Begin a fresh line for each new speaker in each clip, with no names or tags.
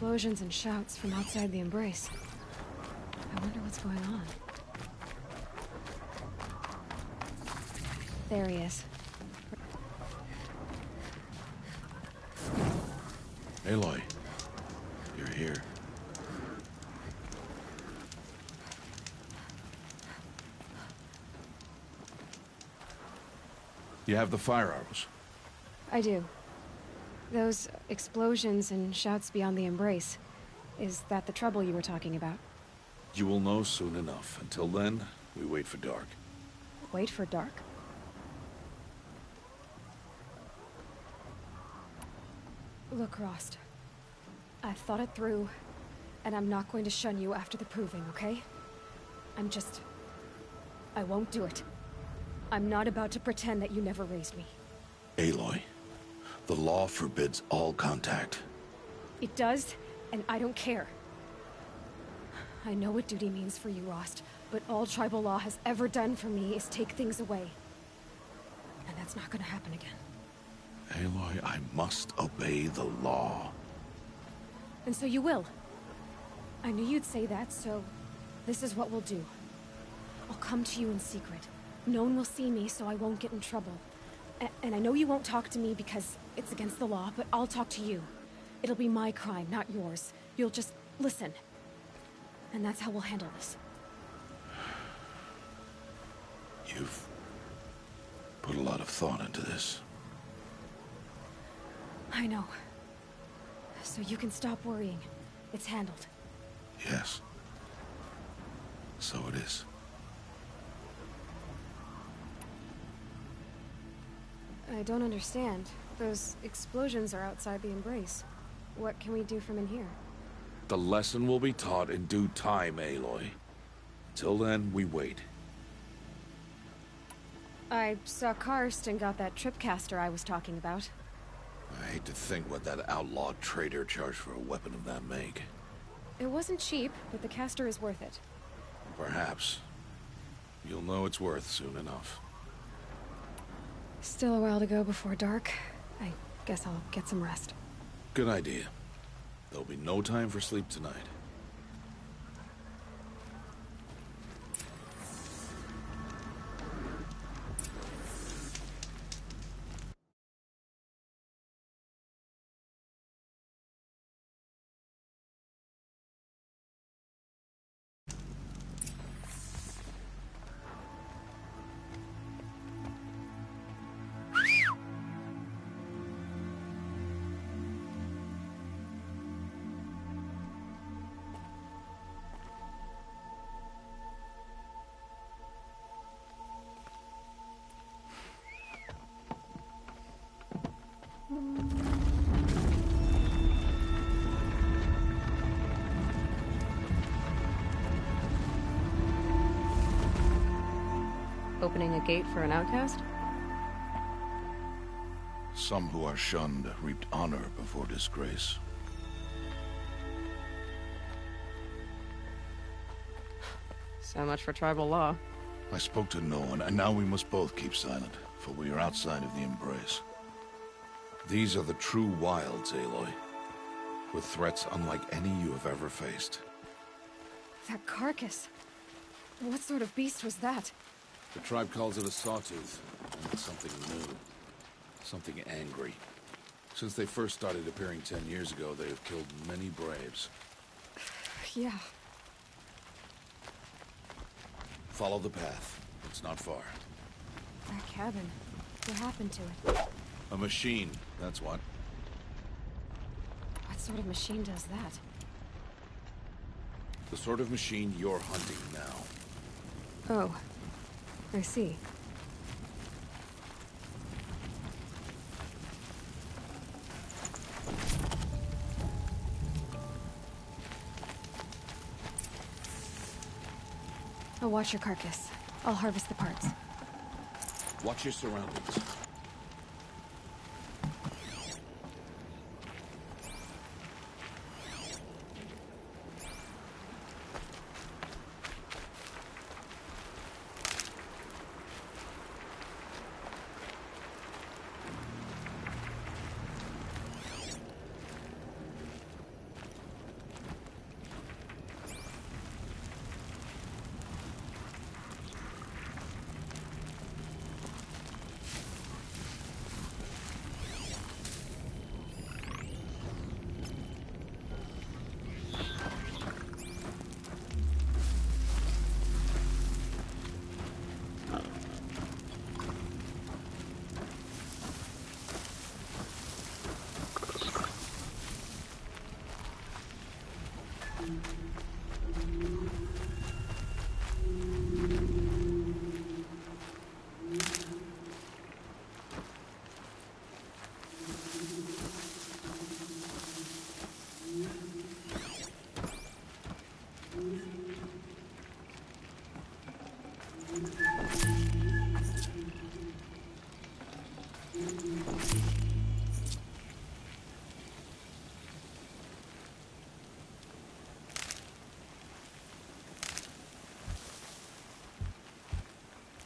explosions and shouts from outside the Embrace. I wonder what's going on. There he is.
Aloy, you're here. You have the fire arrows?
I do. Those explosions and shouts beyond the Embrace. Is that the trouble you were talking about?
You will know soon enough. Until then, we wait for dark.
Wait for dark? Look, Rost. I've thought it through, and I'm not going to shun you after the proving, okay? I won't do it. I'm not about to pretend that you never raised me.
Aloy, the law forbids all contact.
It does, and I don't care. I know what duty means for you, Rost, but all tribal law has ever done for me is take things away. And that's not gonna happen again.
Aloy, I must obey the law.
And so you will. I knew you'd say that, so this is what we'll do. I'll come to you in secret. No one will see me, so I won't get in trouble. And I know you won't talk to me because it's against the law, but I'll talk to you. It'll be my crime, not yours. You'll just listen. And that's how we'll handle this.
You've put a lot of thought into this.
I know. So you can stop worrying. It's handled.
Yes. So it is.
I don't understand. Those explosions are outside the Embrace. What can we do from in here?
The lesson will be taught in due time, Aloy. Till then, we wait.
I saw Karst and got that tripcaster I was talking about.
I hate to think what that outlawed trader charged for a weapon of that make.
It wasn't cheap, but the caster is worth it.
Perhaps. You'll know it's worth soon enough.
Still a while to go before dark. I guess I'll get some rest.
Good idea. There'll be no time for sleep tonight.
Opening a gate for an outcast?
Some who are shunned reaped honor before disgrace.
So much for tribal law.
I spoke to no one, and now we must both keep silent, for we are outside of the Embrace. These are the true wilds, Aloy, with threats unlike any you have ever faced.
That carcass. What sort of beast was that?
The tribe calls it a sawtooth, and it's something new. Something angry. Since they first started appearing 10 years ago, they have killed many braves.
Yeah.
Follow the path. It's not far.
That cabin. What happened to it?
A machine, that's what.
What sort of machine does that?
The sort of machine you're hunting now.
Oh. I see. I'll watch your carcass. I'll harvest the parts.
Watch your surroundings.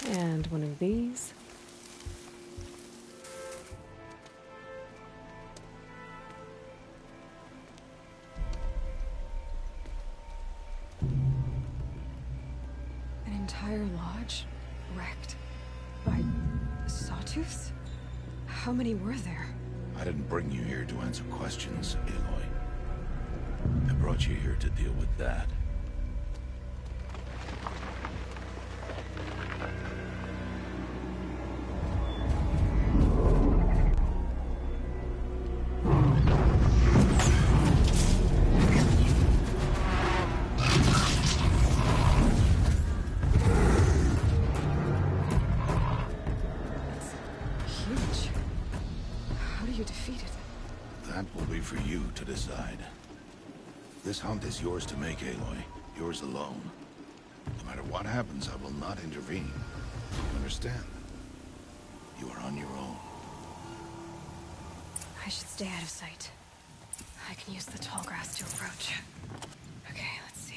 And one of these. An entire lodge wrecked by sawtooths? How many were there?
I didn't bring you here to answer questions, Aloy. I brought you here to deal with that.
Huge. How do you defeat it?
That will be for you to decide. This hunt is yours to make, Aloy. Yours alone. No matter what happens, I will not intervene. You understand? You are on your own.
I should stay out of sight. I can use the tall grass to approach. Okay, let's see.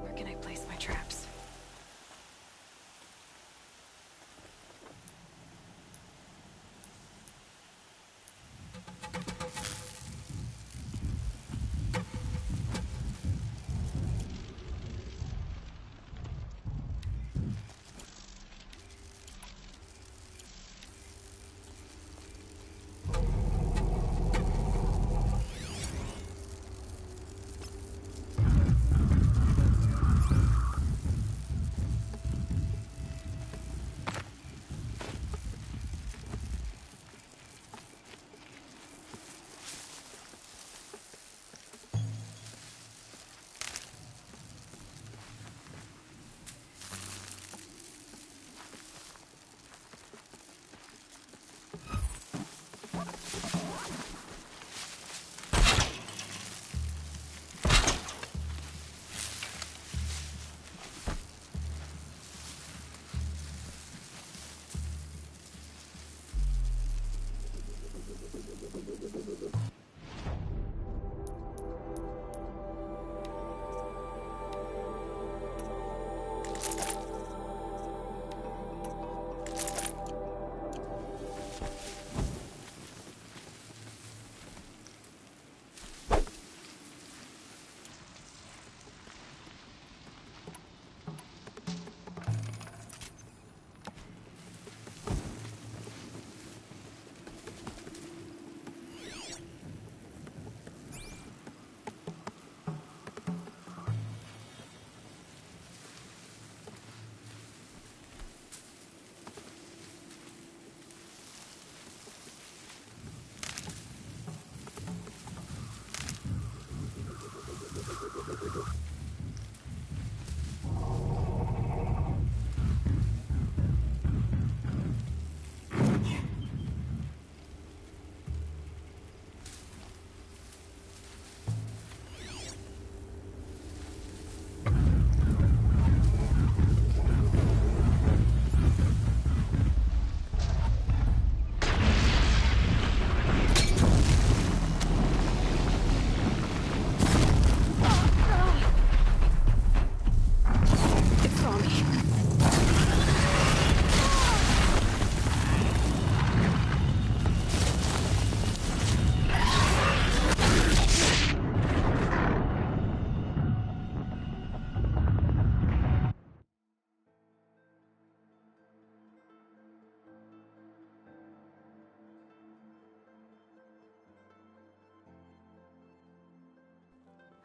Where can I place my traps?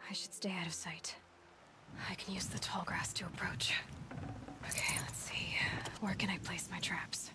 I should stay out of sight. I can use the tall grass to approach. Okay, let's see. Where can I place my traps?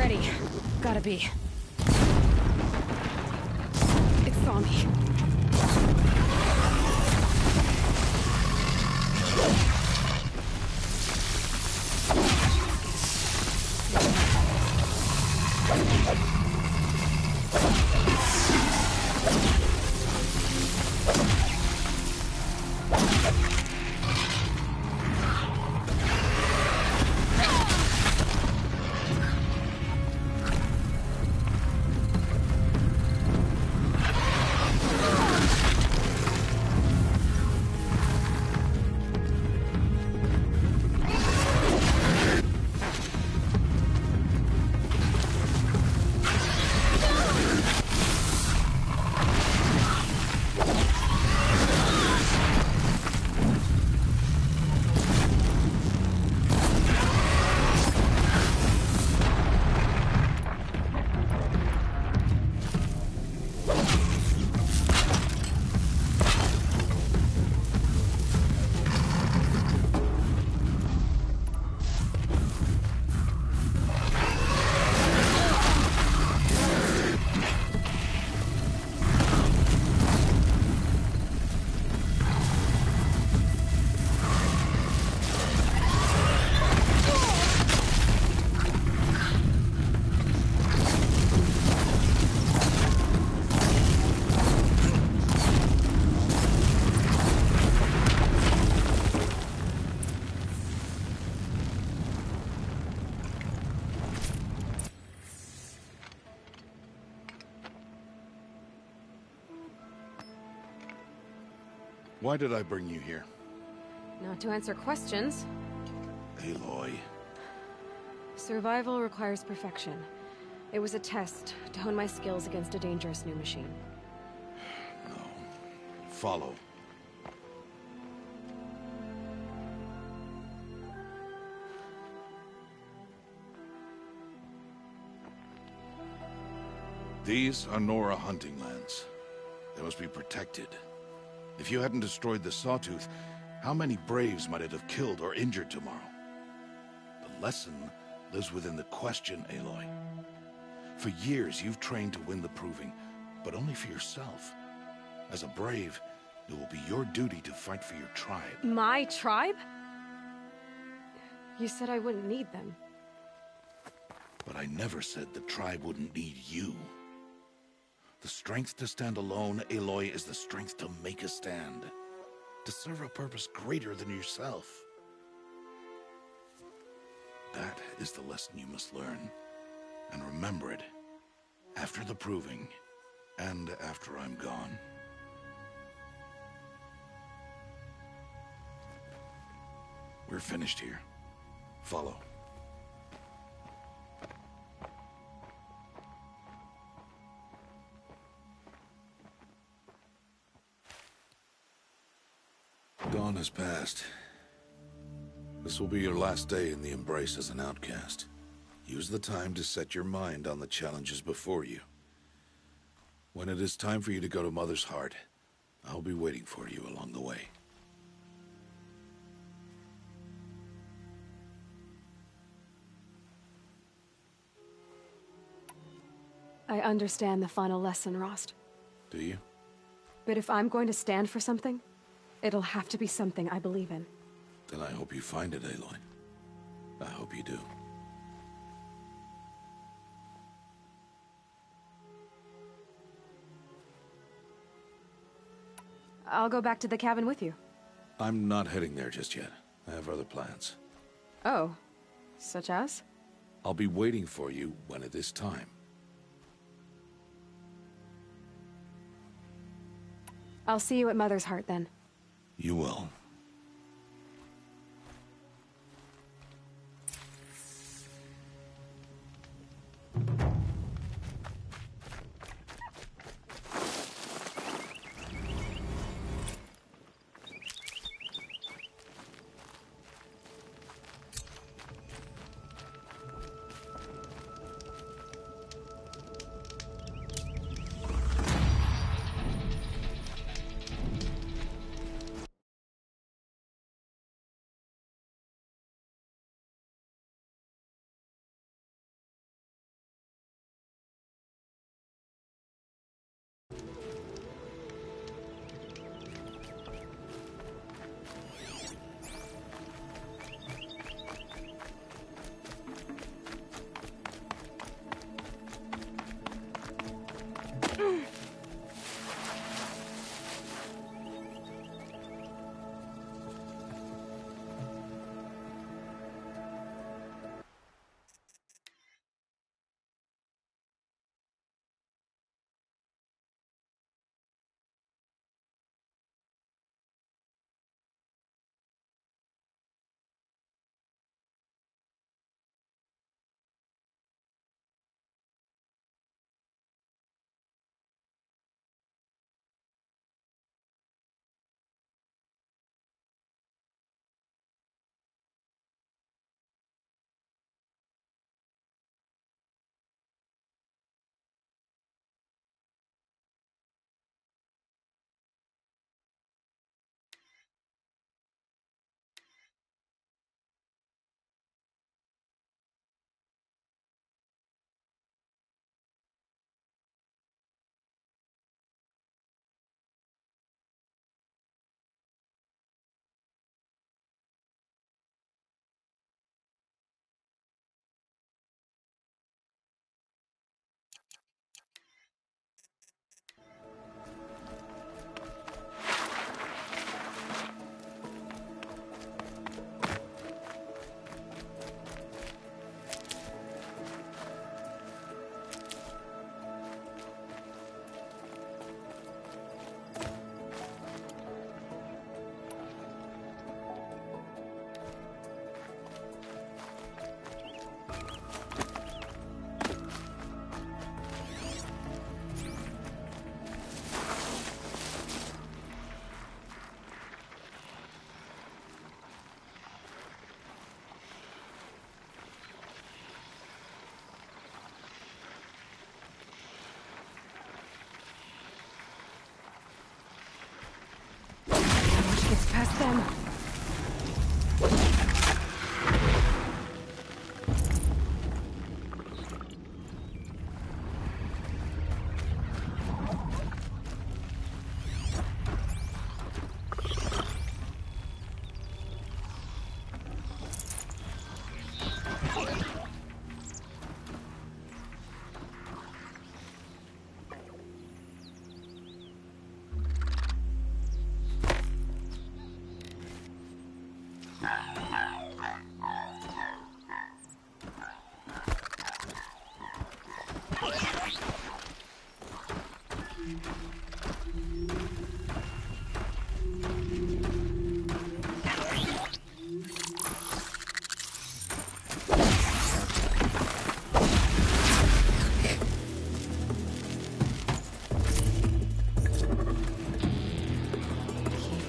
ready. Gotta be. It saw me.
Why did I bring you here?
Not to answer questions.
Aloy.
Survival requires perfection. It was a test to hone my skills against a dangerous new machine.
No. Follow. These are Nora hunting lands. They must be protected. If you hadn't destroyed the Sawtooth, how many Braves might it have killed or injured tomorrow? The lesson lives within the question, Aloy. For years, you've trained to win the Proving, but only for yourself. As a Brave, it will be your duty to fight for your tribe.
My tribe? You said I wouldn't need them.
But I never said the tribe wouldn't need you. The strength to stand alone, Aloy, is the strength to make a stand. To serve a purpose greater than yourself. That is the lesson you must learn. And remember it. After the Proving, and after I'm gone. We're finished here. Follow. Dawn has passed. This will be your last day in the Embrace as an outcast. Use the time to set your mind on the challenges before you. When it is time for you to go to Mother's Heart, I'll be waiting for you along the way.
I understand the final lesson, Rost.
Do you?
But if I'm going to stand for something, it'll have to be something I believe in.
Then I hope you find it, Aloy. I hope you do.
I'll go back to the cabin with you.
I'm not heading there just yet. I have other plans.
Oh, such as?
I'll be waiting for you when it is time.
I'll see you at Mother's Heart then.
You will.
Keep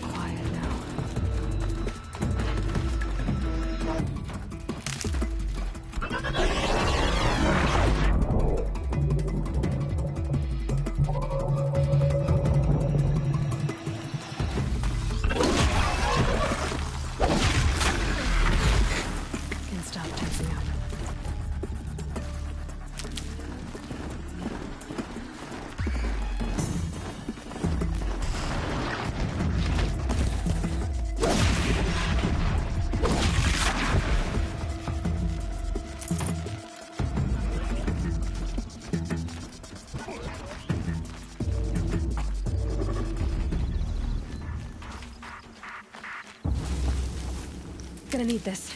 quiet now. Can stop tensing up. Gonna need this.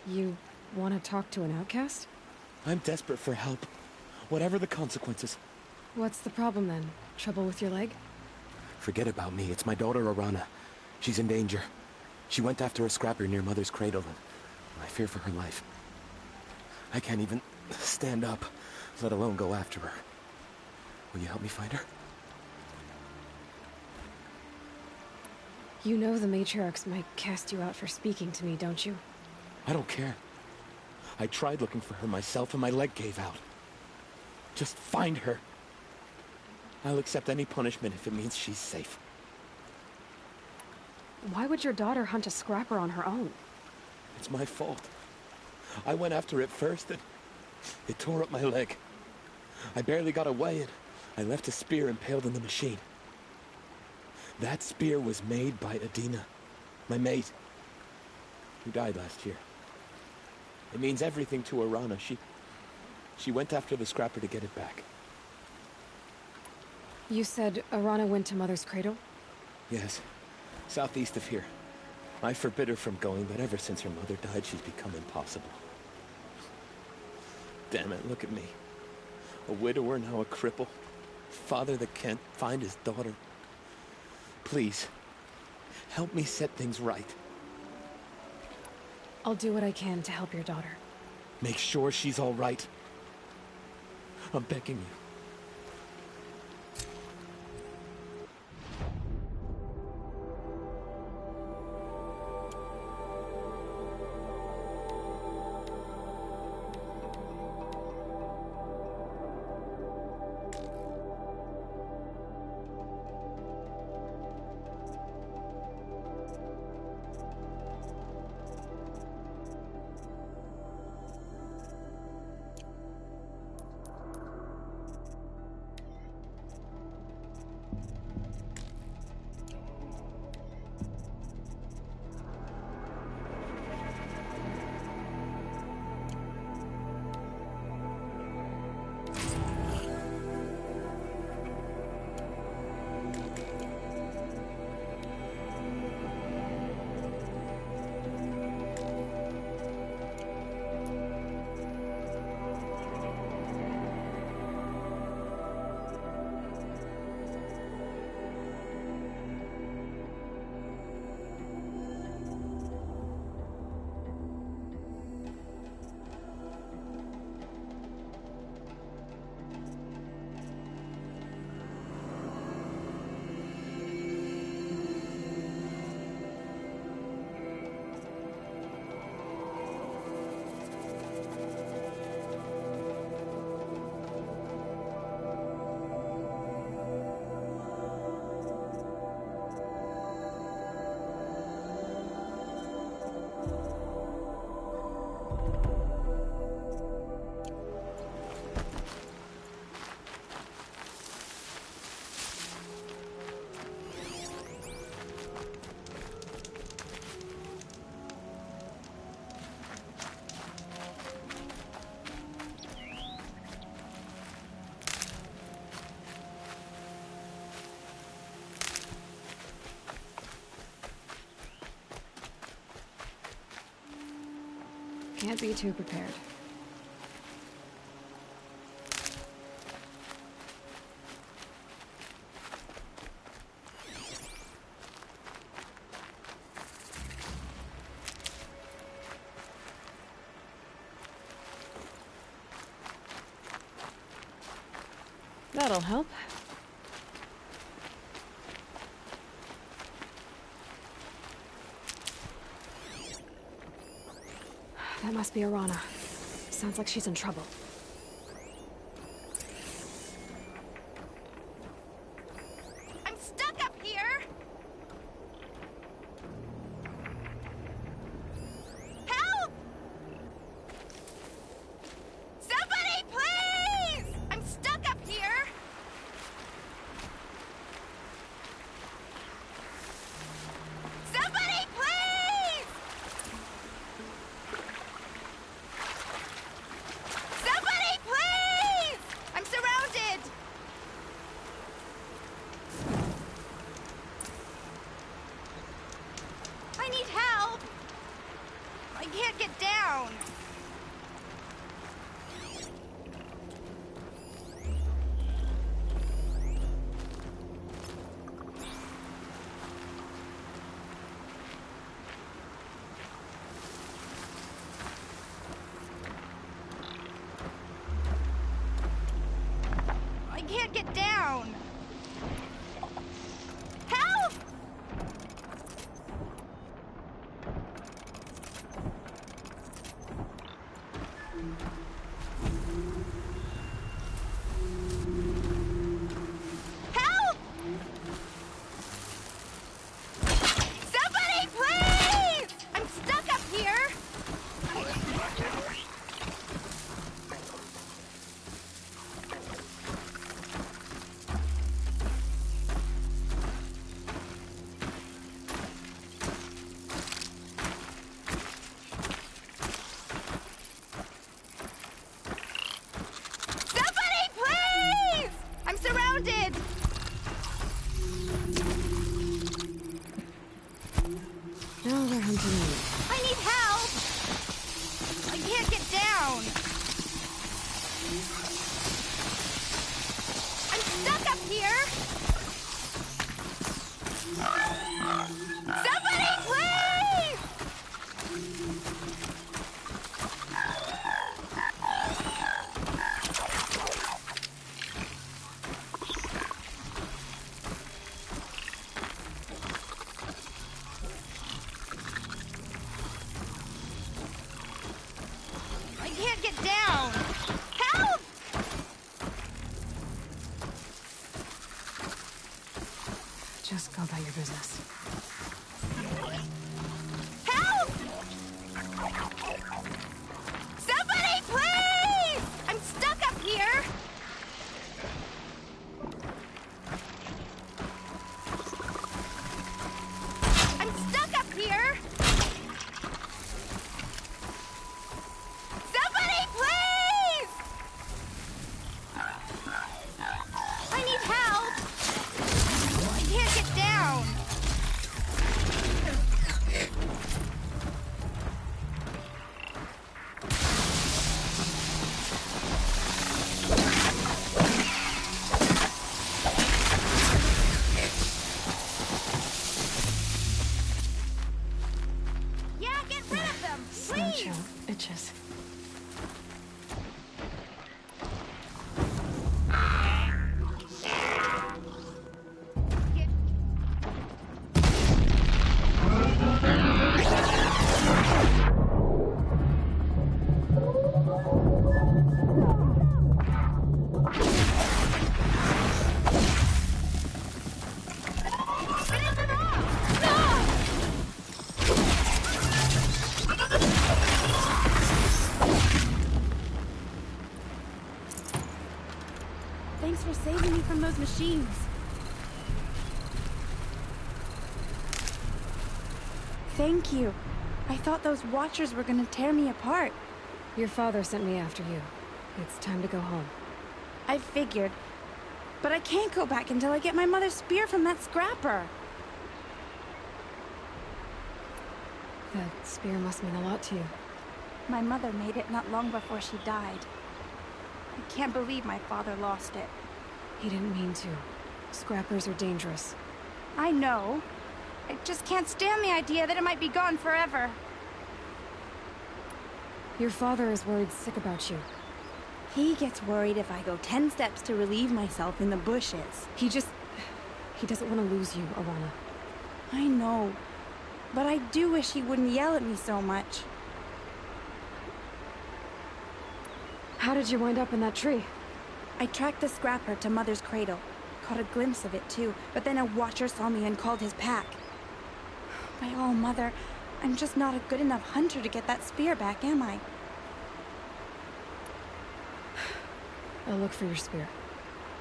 You want to talk to an outcast?
I'm desperate for help. Whatever the consequences.
What's the problem then? Trouble with your leg?
Forget about me. It's my daughter, Arana. She's in danger. She went after a scrapper near Mother's cradle, and I fear for her life. I can't even stand up, let alone go after her. Will you help me find her?
You know the matriarchs might cast you out for speaking to me, don't you?
I don't care. I tried looking for her myself, and my leg gave out. Just find her. I'll accept any punishment if it means she's safe.
Why would your daughter hunt a scrapper on her own?
It's my fault. I went after it first, and it tore up my leg. I barely got away, and I left a spear impaled in the machine. That spear was made by Adina, my mate, who died last year. It means everything to Arana. She went after the scrapper to get it back.
You said Arana went to Mother's cradle?
Yes, southeast of here. I forbid her from going, but ever since her mother died, she's become impossible. Damn it, look at me. A widower, now a cripple. Father that can't find his daughter. Please, help me set things right.
I'll do what I can to help your daughter.
Make sure she's all right. I'm begging you.
Can't be too prepared. That'll help. That must be Arana. Sounds like she's in trouble.
I'm stuck up here! Help! Somebody, please! I'm stuck up here! Somebody, please! Somebody, please! I'm surrounded! I need help! I can't get down! I can't get down! Help! Help! Somebody, please! I'm stuck up here! Somebody, please! I'm surrounded!
Now they're hunting me.
I need help! I can't get down! I'm stuck up here! Somebody, please! I can't get down! Help!
Just go about your business.
Help! Somebody, please! I'm stuck up here! I'm stuck up here! Somebody, please! I need help! I can't get down! Yeah, get rid of them, please!
Sancho itches.
Get- Finish them off! No!
Thanks for saving me from those machines.
Thank you. I thought those Watchers were gonna tear me apart.
Your father sent me after you. It's time to go home.
I figured. But I can't go back until I get my mother's spear from that scrapper.
That spear must mean a lot to you.
My mother made it not long before she died. I can't believe my father lost it.
He didn't mean to. Scrappers are dangerous.
I know. I just can't stand the idea that it might be gone forever.
Your father is worried sick about you.
He gets worried if I go 10 steps to relieve myself in the bushes.
He doesn't want to lose you, Arana.
I know. But I do wish he wouldn't yell at me so much.
How did you wind up in that tree?
I tracked the scrapper to Mother's cradle. Caught a glimpse of it too, but then a watcher saw me and called his pack. By all, Mother, I'm just not a good enough hunter to get that spear back, am I?
I'll look for your spear.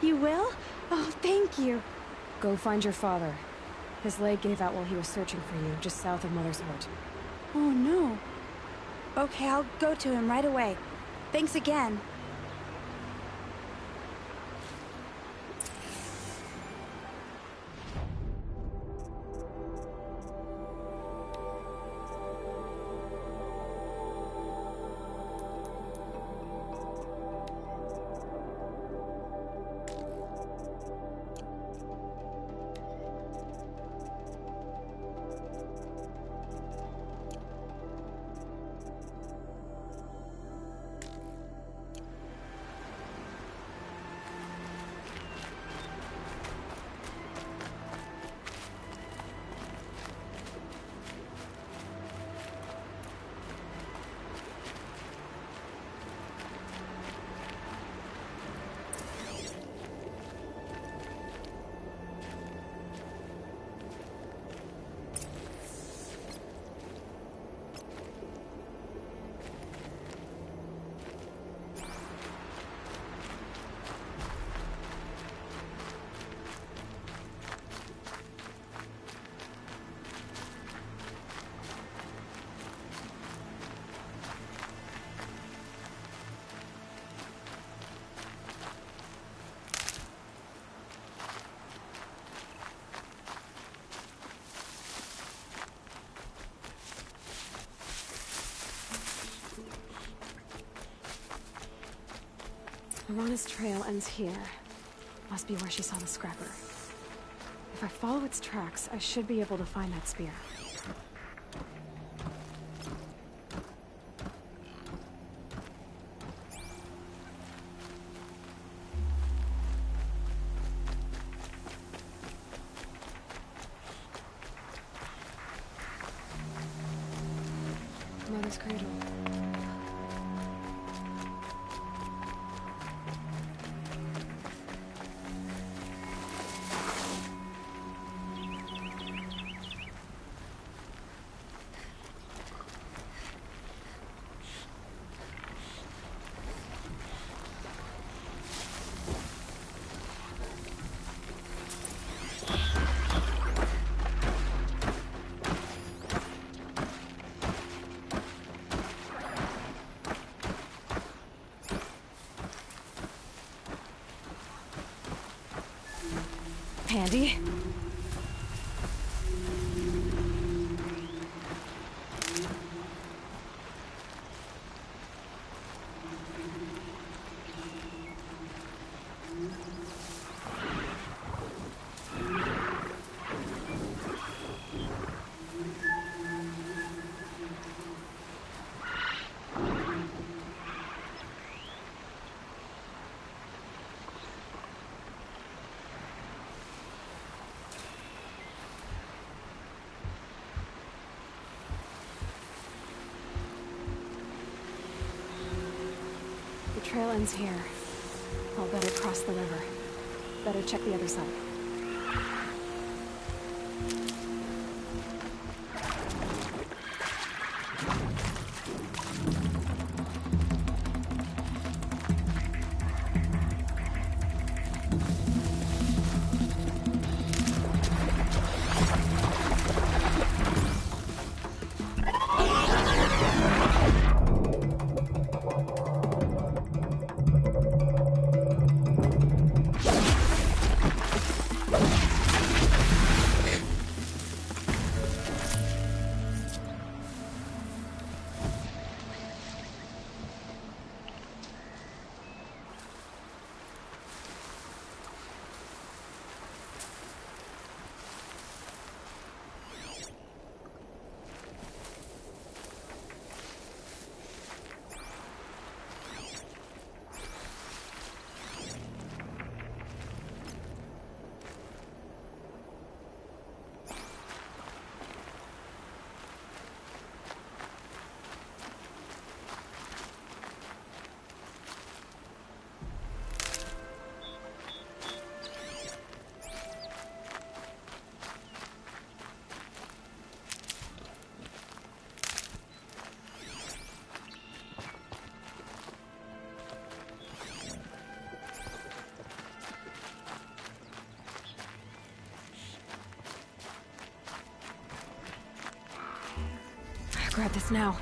You will? Oh, thank you.
Go find your father. His leg gave out while he was searching for you, just south of Mother's Heart.
Oh, no. Okay, I'll go to him right away. Thanks again.
Arana's trail ends here. Must be where she saw the scrapper. If I follow its tracks, I should be able to find that spear. Mother's cradle. Handy. The trail ends here. I'll better cross the river. Better check the other side. Grab this now.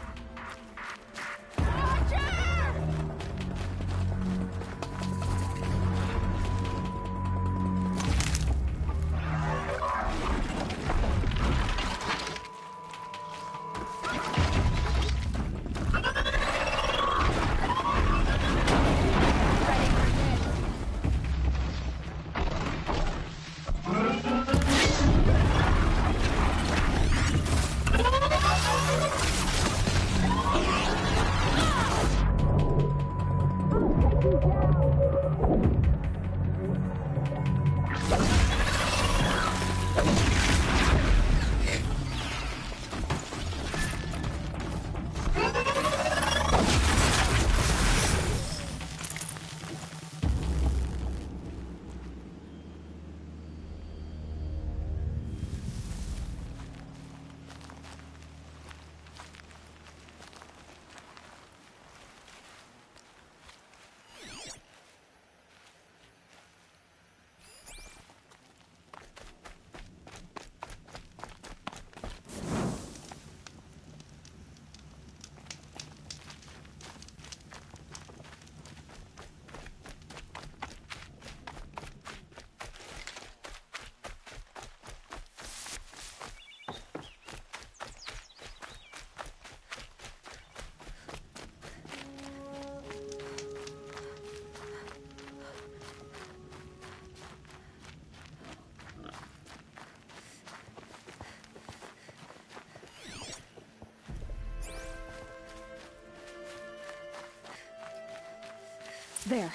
There.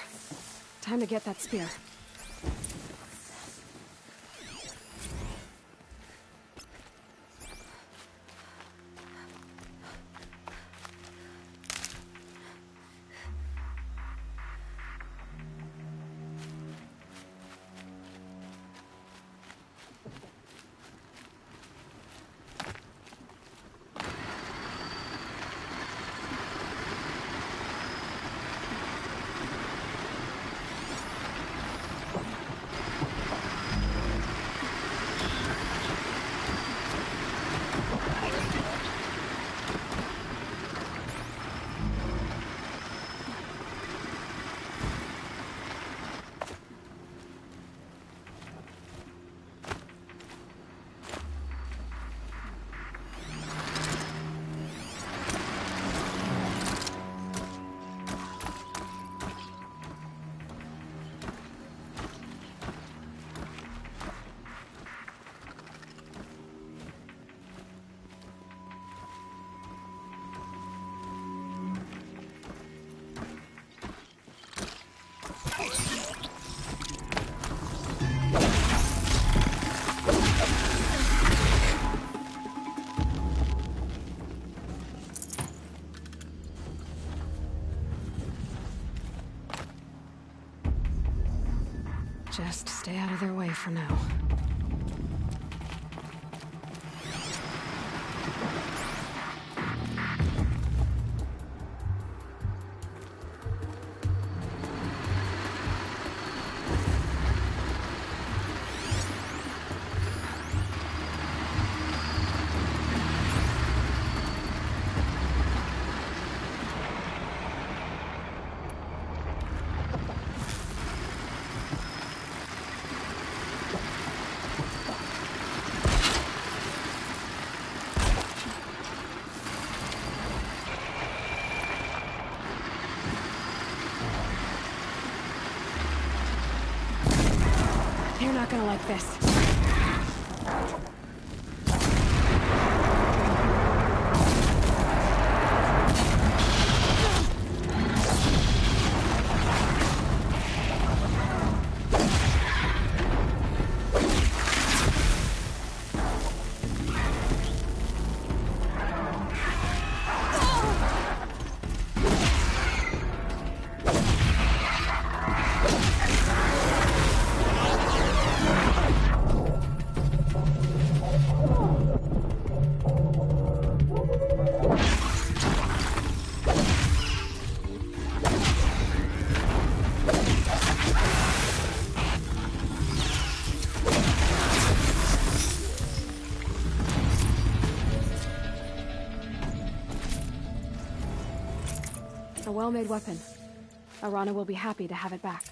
Time to get that spear. Just stay out of their way for now. You're not gonna like this. well-made weapon. Arana will be happy to have it back.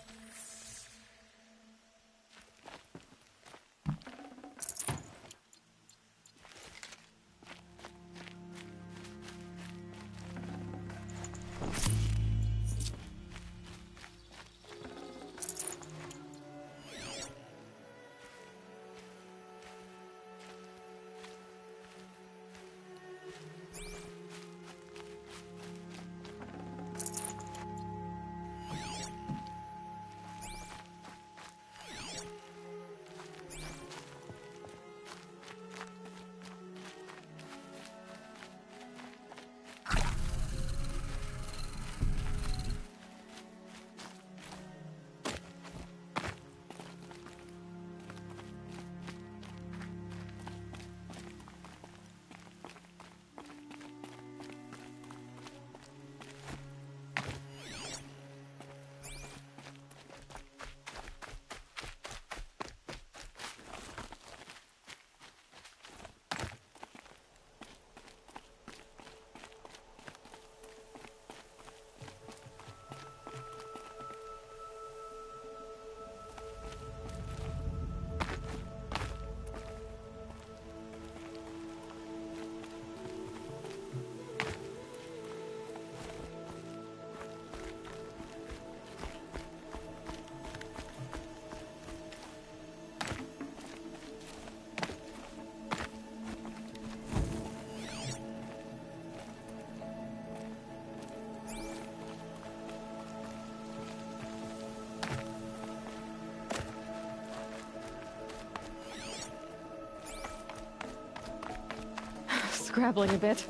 Scrabbling a bit.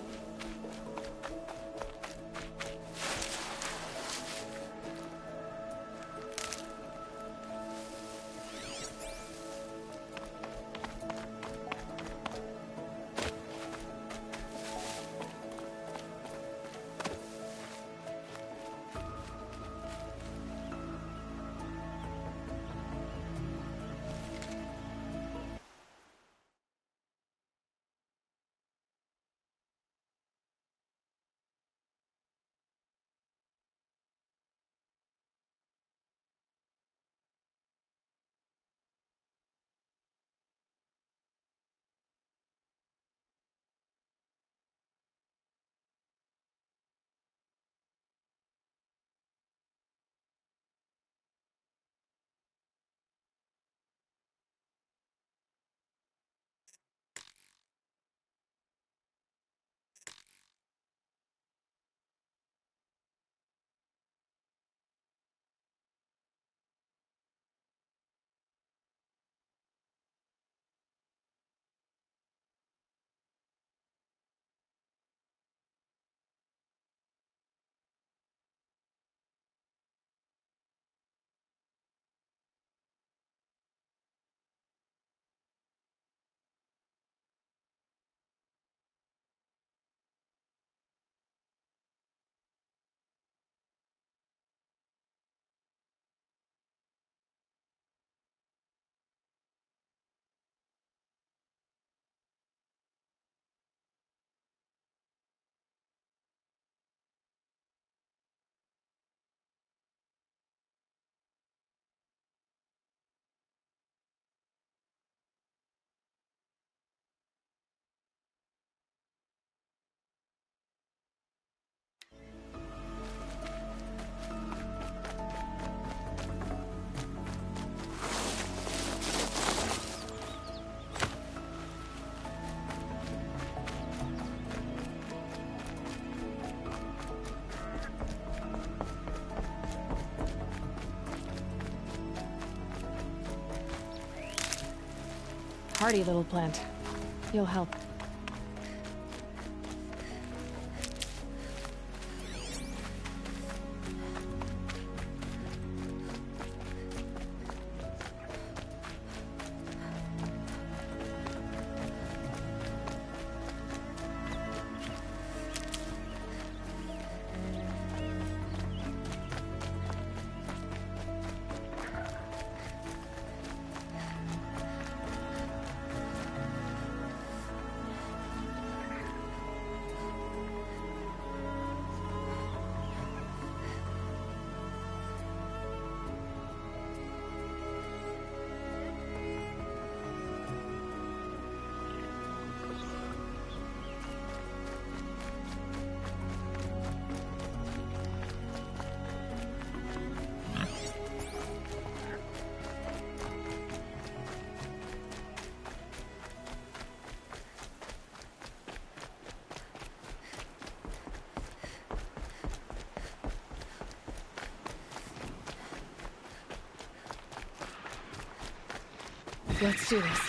Hardy little plant. You'll help. Let's do this.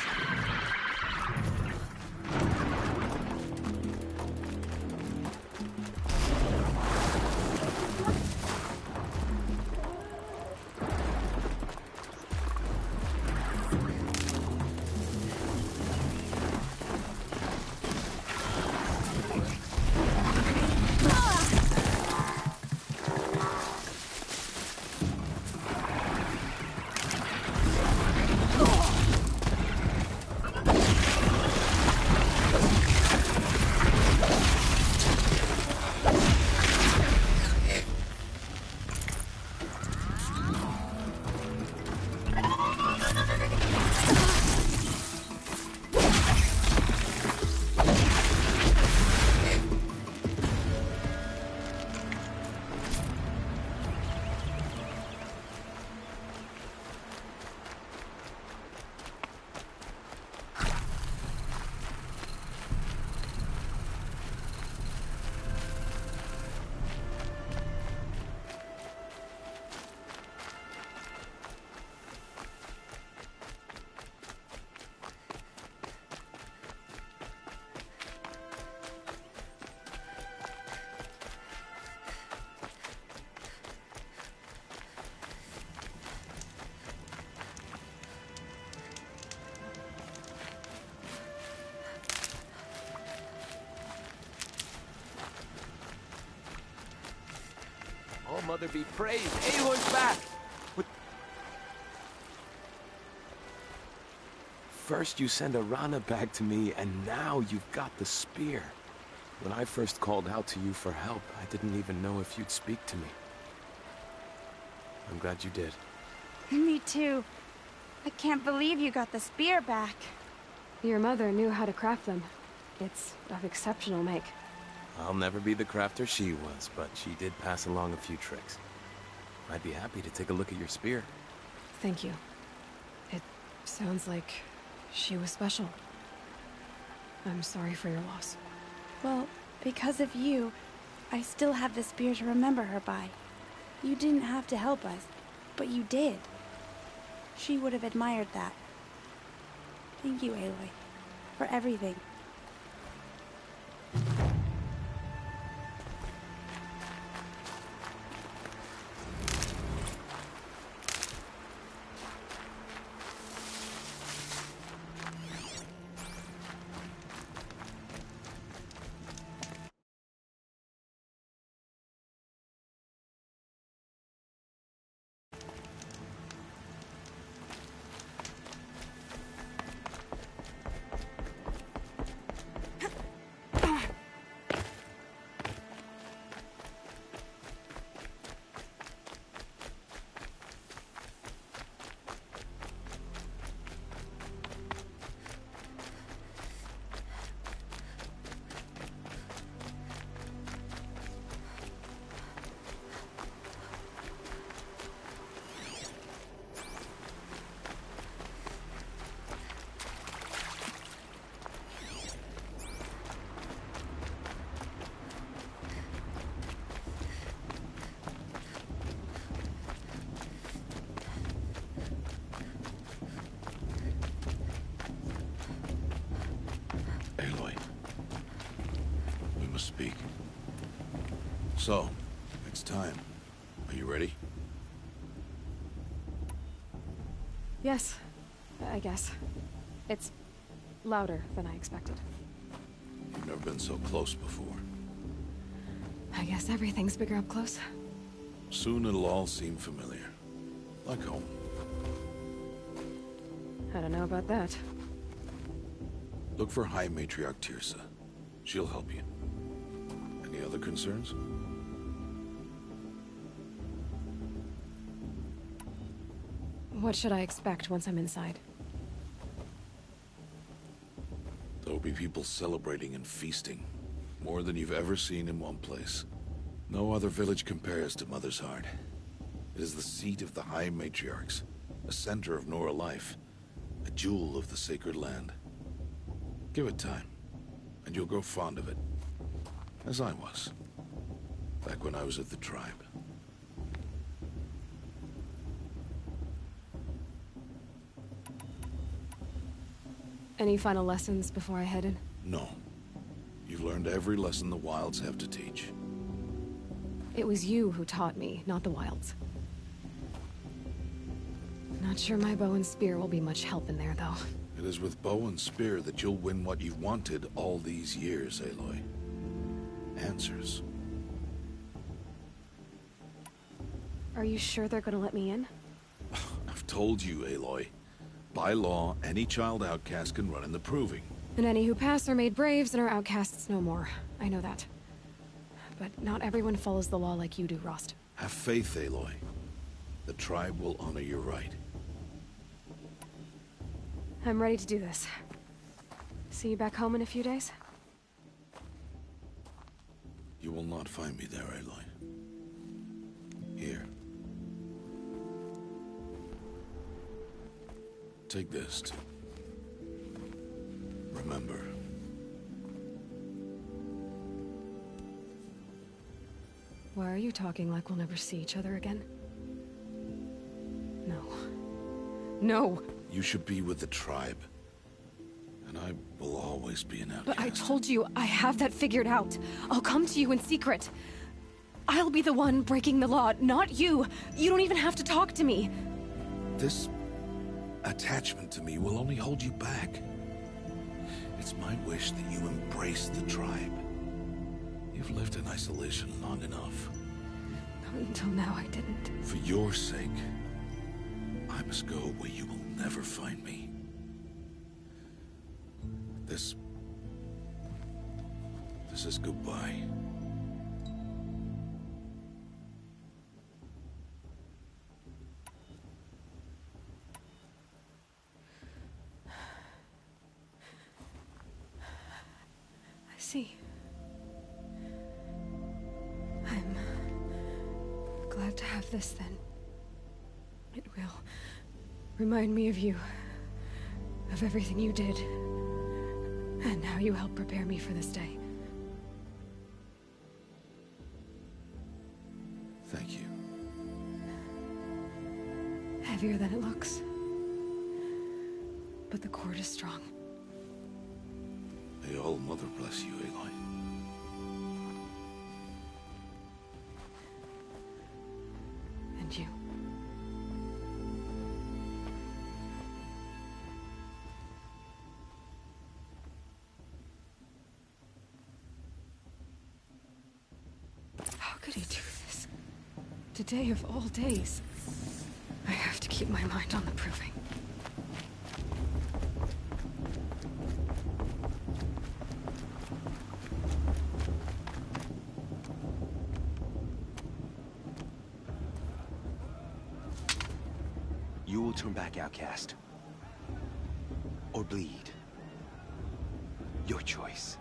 Oh, Mother be praised. Aloy's back! What? First you send Arana back to me, and now you've got the spear. When I first called out to you for help, I didn't even know if you'd speak to me. I'm glad you did.
Me too. I can't believe you got the spear back.
Your mother knew how to craft them. It's of exceptional make.
I'll never be the crafter she was, but she did pass along a few tricks. I'd be happy to take a look at your spear.
Thank you. It sounds like she was special. I'm sorry for your loss.
Well, because of you, I still have the spear to remember her by. You didn't have to help us, but you did. She would have admired that. Thank you, Aloy, for everything.
Speak. So, it's time. Are you ready?
Yes, I guess. It's louder than I expected.
You've never been so close before.
I guess everything's bigger up close.
Soon it'll all seem familiar. Like home.
I don't know about that.
Look for High Matriarch Teersa. She'll help you. Any other concerns?
What should I expect once I'm inside?
There'll be people celebrating and feasting. More than you've ever seen in one place. No other village compares to Mother's Heart. It is the seat of the High Matriarchs, a center of Nora life, a jewel of the sacred land. Give it time, and you'll grow fond of it. As I was, back when I was at the tribe.
Any final lessons before I head in?
No. You've learned every lesson the Wilds have to teach.
It was you who taught me, not the Wilds. Not sure my bow and spear will be much help in there, though.
It is with bow and spear that you'll win what you've wanted all these years, Aloy. Answers.
Are you sure they're gonna let me in?
I've told you, Aloy. By law, any child outcast can run in the Proving.
And any who pass are made braves and are outcasts no more. I know that. But not everyone follows the law like you do, Rost.
Have faith, Aloy. The tribe will honor your right.
I'm ready to do this. See you back home in a few days?
You will not find me there, Aloy. Here. Take this to remember.
Why are you talking like we'll never see each other again? No. No!
You should be with the tribe. And I will always be an outcast.
But I told you, I have that figured out. I'll come to you in secret. I'll be the one breaking the law, not you. You don't even have to talk to me.
This attachment to me will only hold you back. It's my wish that you embrace the tribe. You've lived in isolation long enough.
Until now, I didn't.
For your sake, I must go where you will never find me. This is goodbye.
I see. I'm glad to have this then. It will remind me of you, of everything you did, and how you helped prepare me for this day.
Thank you.
Heavier than it looks. But the cord is strong.
May All Mother bless you, Aloy.
And you. How could he do this? Today of all days. I have to keep my mind on the Proving.
You will turn back, outcast. Or bleed. Your choice.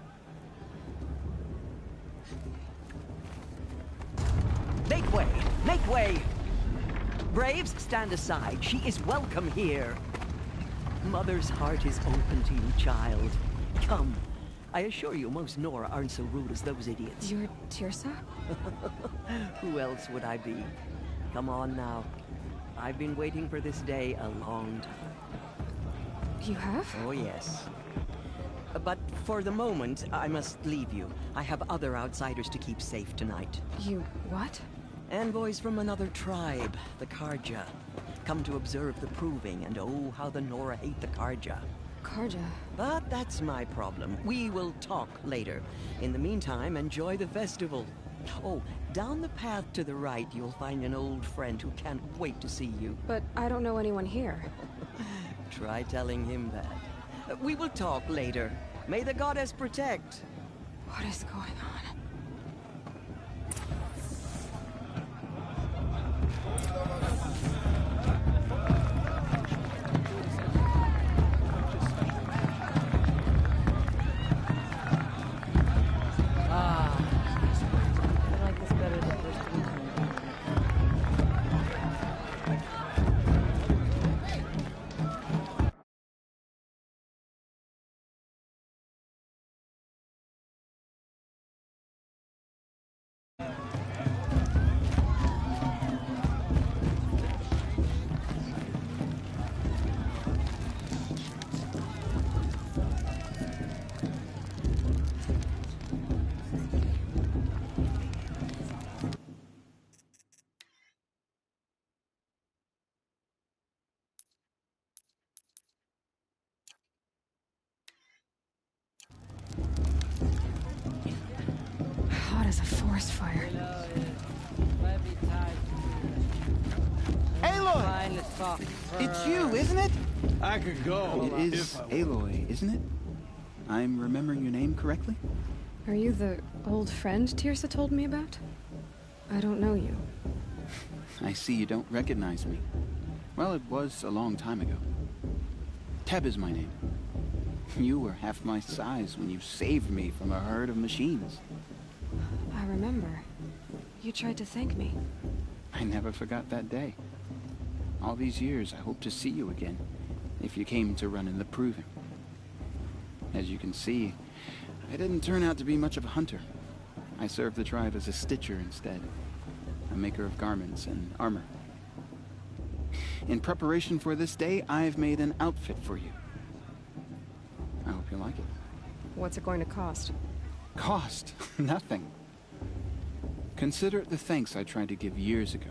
Make way! Make way! Braves, stand aside. She is welcome here. Mother's heart is open to you, child. Come. I assure you, most Nora aren't so rude as those idiots.
You're Teersa?
Who else would I be? Come on now. I've been waiting for this day a long time.
You have?
Oh, yes. But for the moment, I must leave you. I have other outsiders to keep safe tonight.
You what?
Envoys from another tribe, the Carja. Come to observe the Proving, and oh, how the Nora hate the Carja.
Carja.
But that's my problem. We will talk later. In the meantime, enjoy the festival. Oh, down the path to the right, you'll find an old friend who can't wait to see you.
But I don't know anyone here.
Try telling him that. We will talk later. May the goddess protect.
What is going on? forest fire.
Aloy! It's you, isn't it?
I could go.
It is Aloy, isn't it? I'm remembering your name correctly?
Are you the old friend Tirsa told me about? I don't know you.
I see you don't recognize me. Well, it was a long time ago. Teb is my name. You were half my size when you saved me from a herd of machines.
I remember. You tried to thank me.
I never forgot that day. All these years, I hope to see you again, if you came to run in the Proving. As you can see, I didn't turn out to be much of a hunter. I served the tribe as a stitcher instead, a maker of garments and armor. In preparation for this day, I've made an outfit for you. I hope you like it.
What's it going to cost?
Cost? Nothing. Consider it the thanks I tried to give years ago.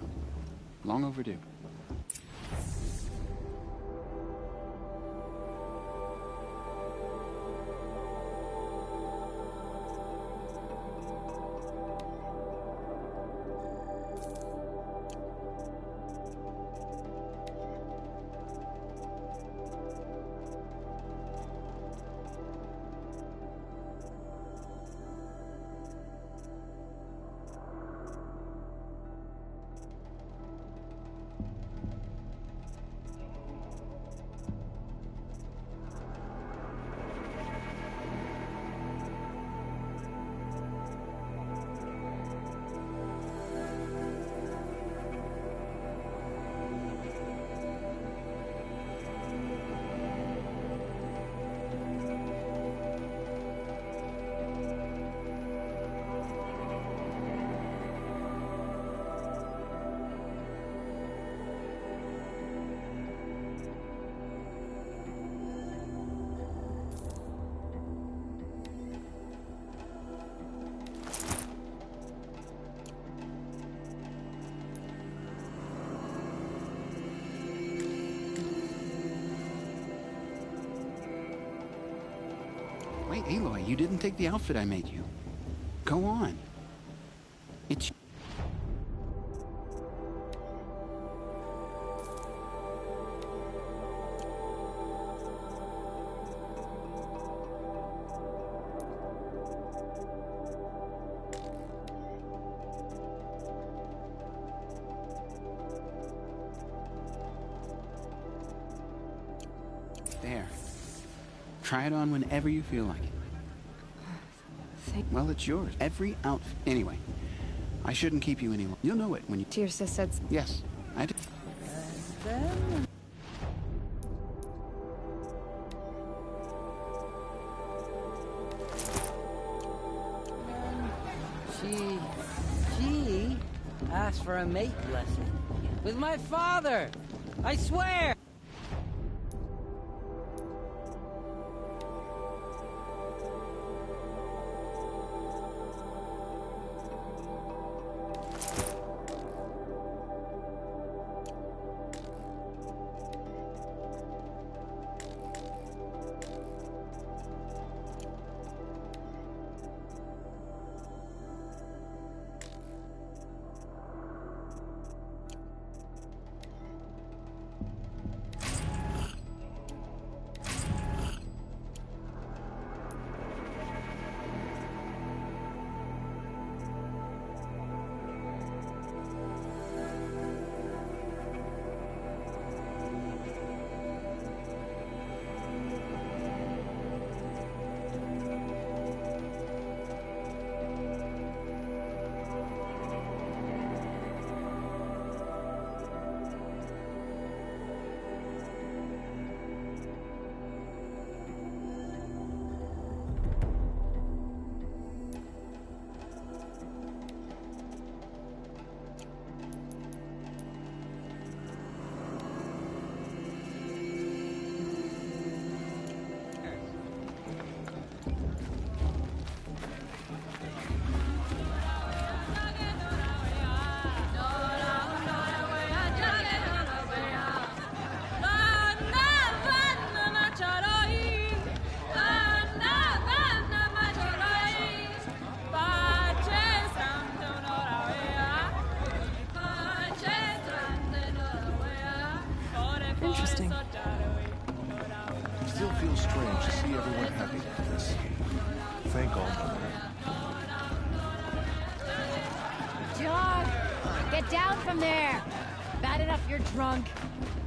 Long overdue. Wait, Aloy, you didn't take the outfit I made you. Go on. It's... There. Try it on whenever you feel like it. Well, it's yours. Every outfit. Anyway, I shouldn't keep you any longer. You'll know it when you...
Tirsa said...
Yes, I did.
She asked for a mate lesson. With my father! I swear!
thank all.
John, get down from there. Bad enough you're drunk.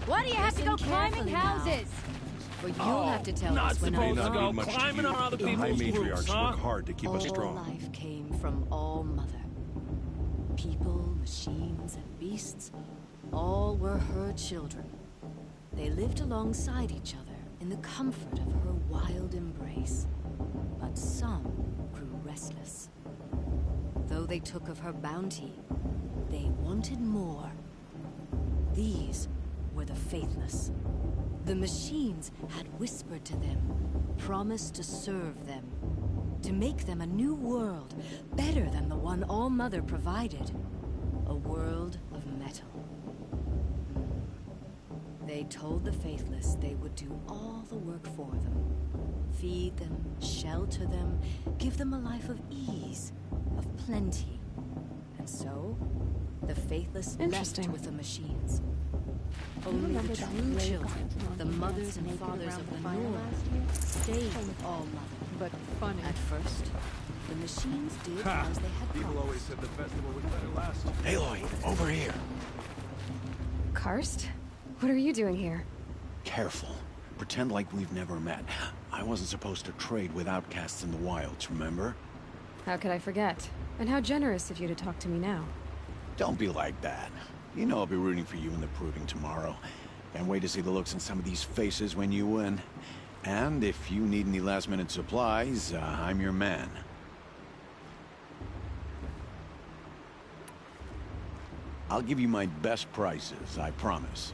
Why do you have to go climbing houses?
Well, you'll have to tell us when
May
all
not mean much to you. The High Matriarchs work hard to keep us strong.
life came from All Mother. People, machines, and beasts, all were her children. They lived alongside each other in the comfort of her wild embrace. But some grew restless. Though they took of her bounty, they wanted more. These were the faithless. The machines had whispered to them, promised to serve them, to make them a new world, better than the one All Mother provided. A world of metal. They told the faithless they would do all the work for them. Feed them, shelter them, give them a life of ease, of plenty. And so, the faithless left with the machines. Only the true children, the mothers and fathers of the North, stayed with All Mother.
But funny.
At first, the machines did as they had
People
promised.
always said the festival would better last.
Aloy, over here.
Karst? What are you doing here?
Careful. Pretend like we've never met. I wasn't supposed to trade with outcasts in the wilds, remember?
How could I forget? And how generous of you to talk to me now.
Don't be like that. You know I'll be rooting for you in the proving tomorrow. Can't wait to see the looks on some of these faces when you win. And if you need any last-minute supplies, I'm your man. I'll give you my best prices, I promise.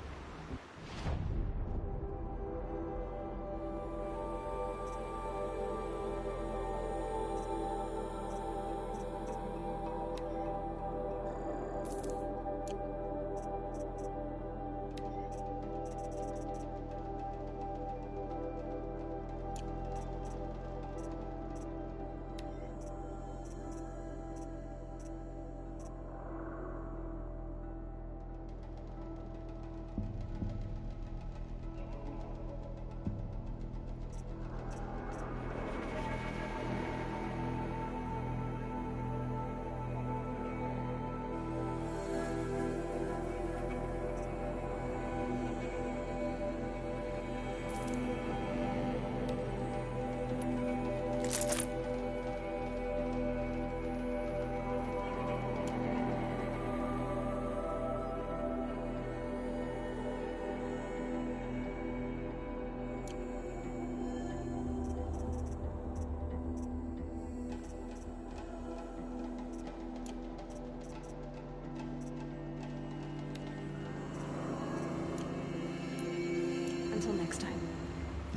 Until next time.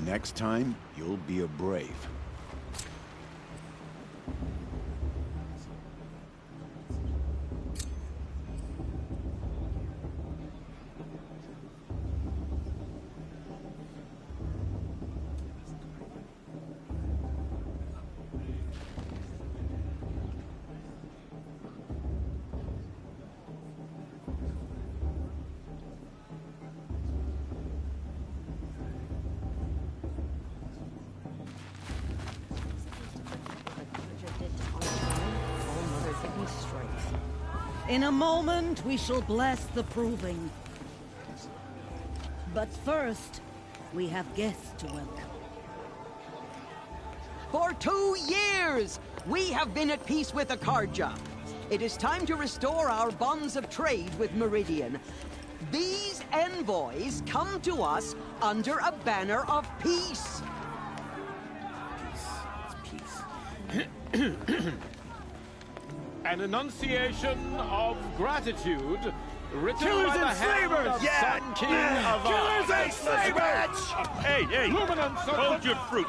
Next time, you'll be a brave.
In a moment, we shall bless the proving. But first, we have guests to welcome.
For 2 years, we have been at peace with Akarja. It is time to restore our bonds of trade with Meridian. These envoys come to us under a banner of peace.
An enunciation of gratitude written
Killers
by the
and
hand
slavers!
of Sun King of
Killers and slavers!
Hey, hold your fruit.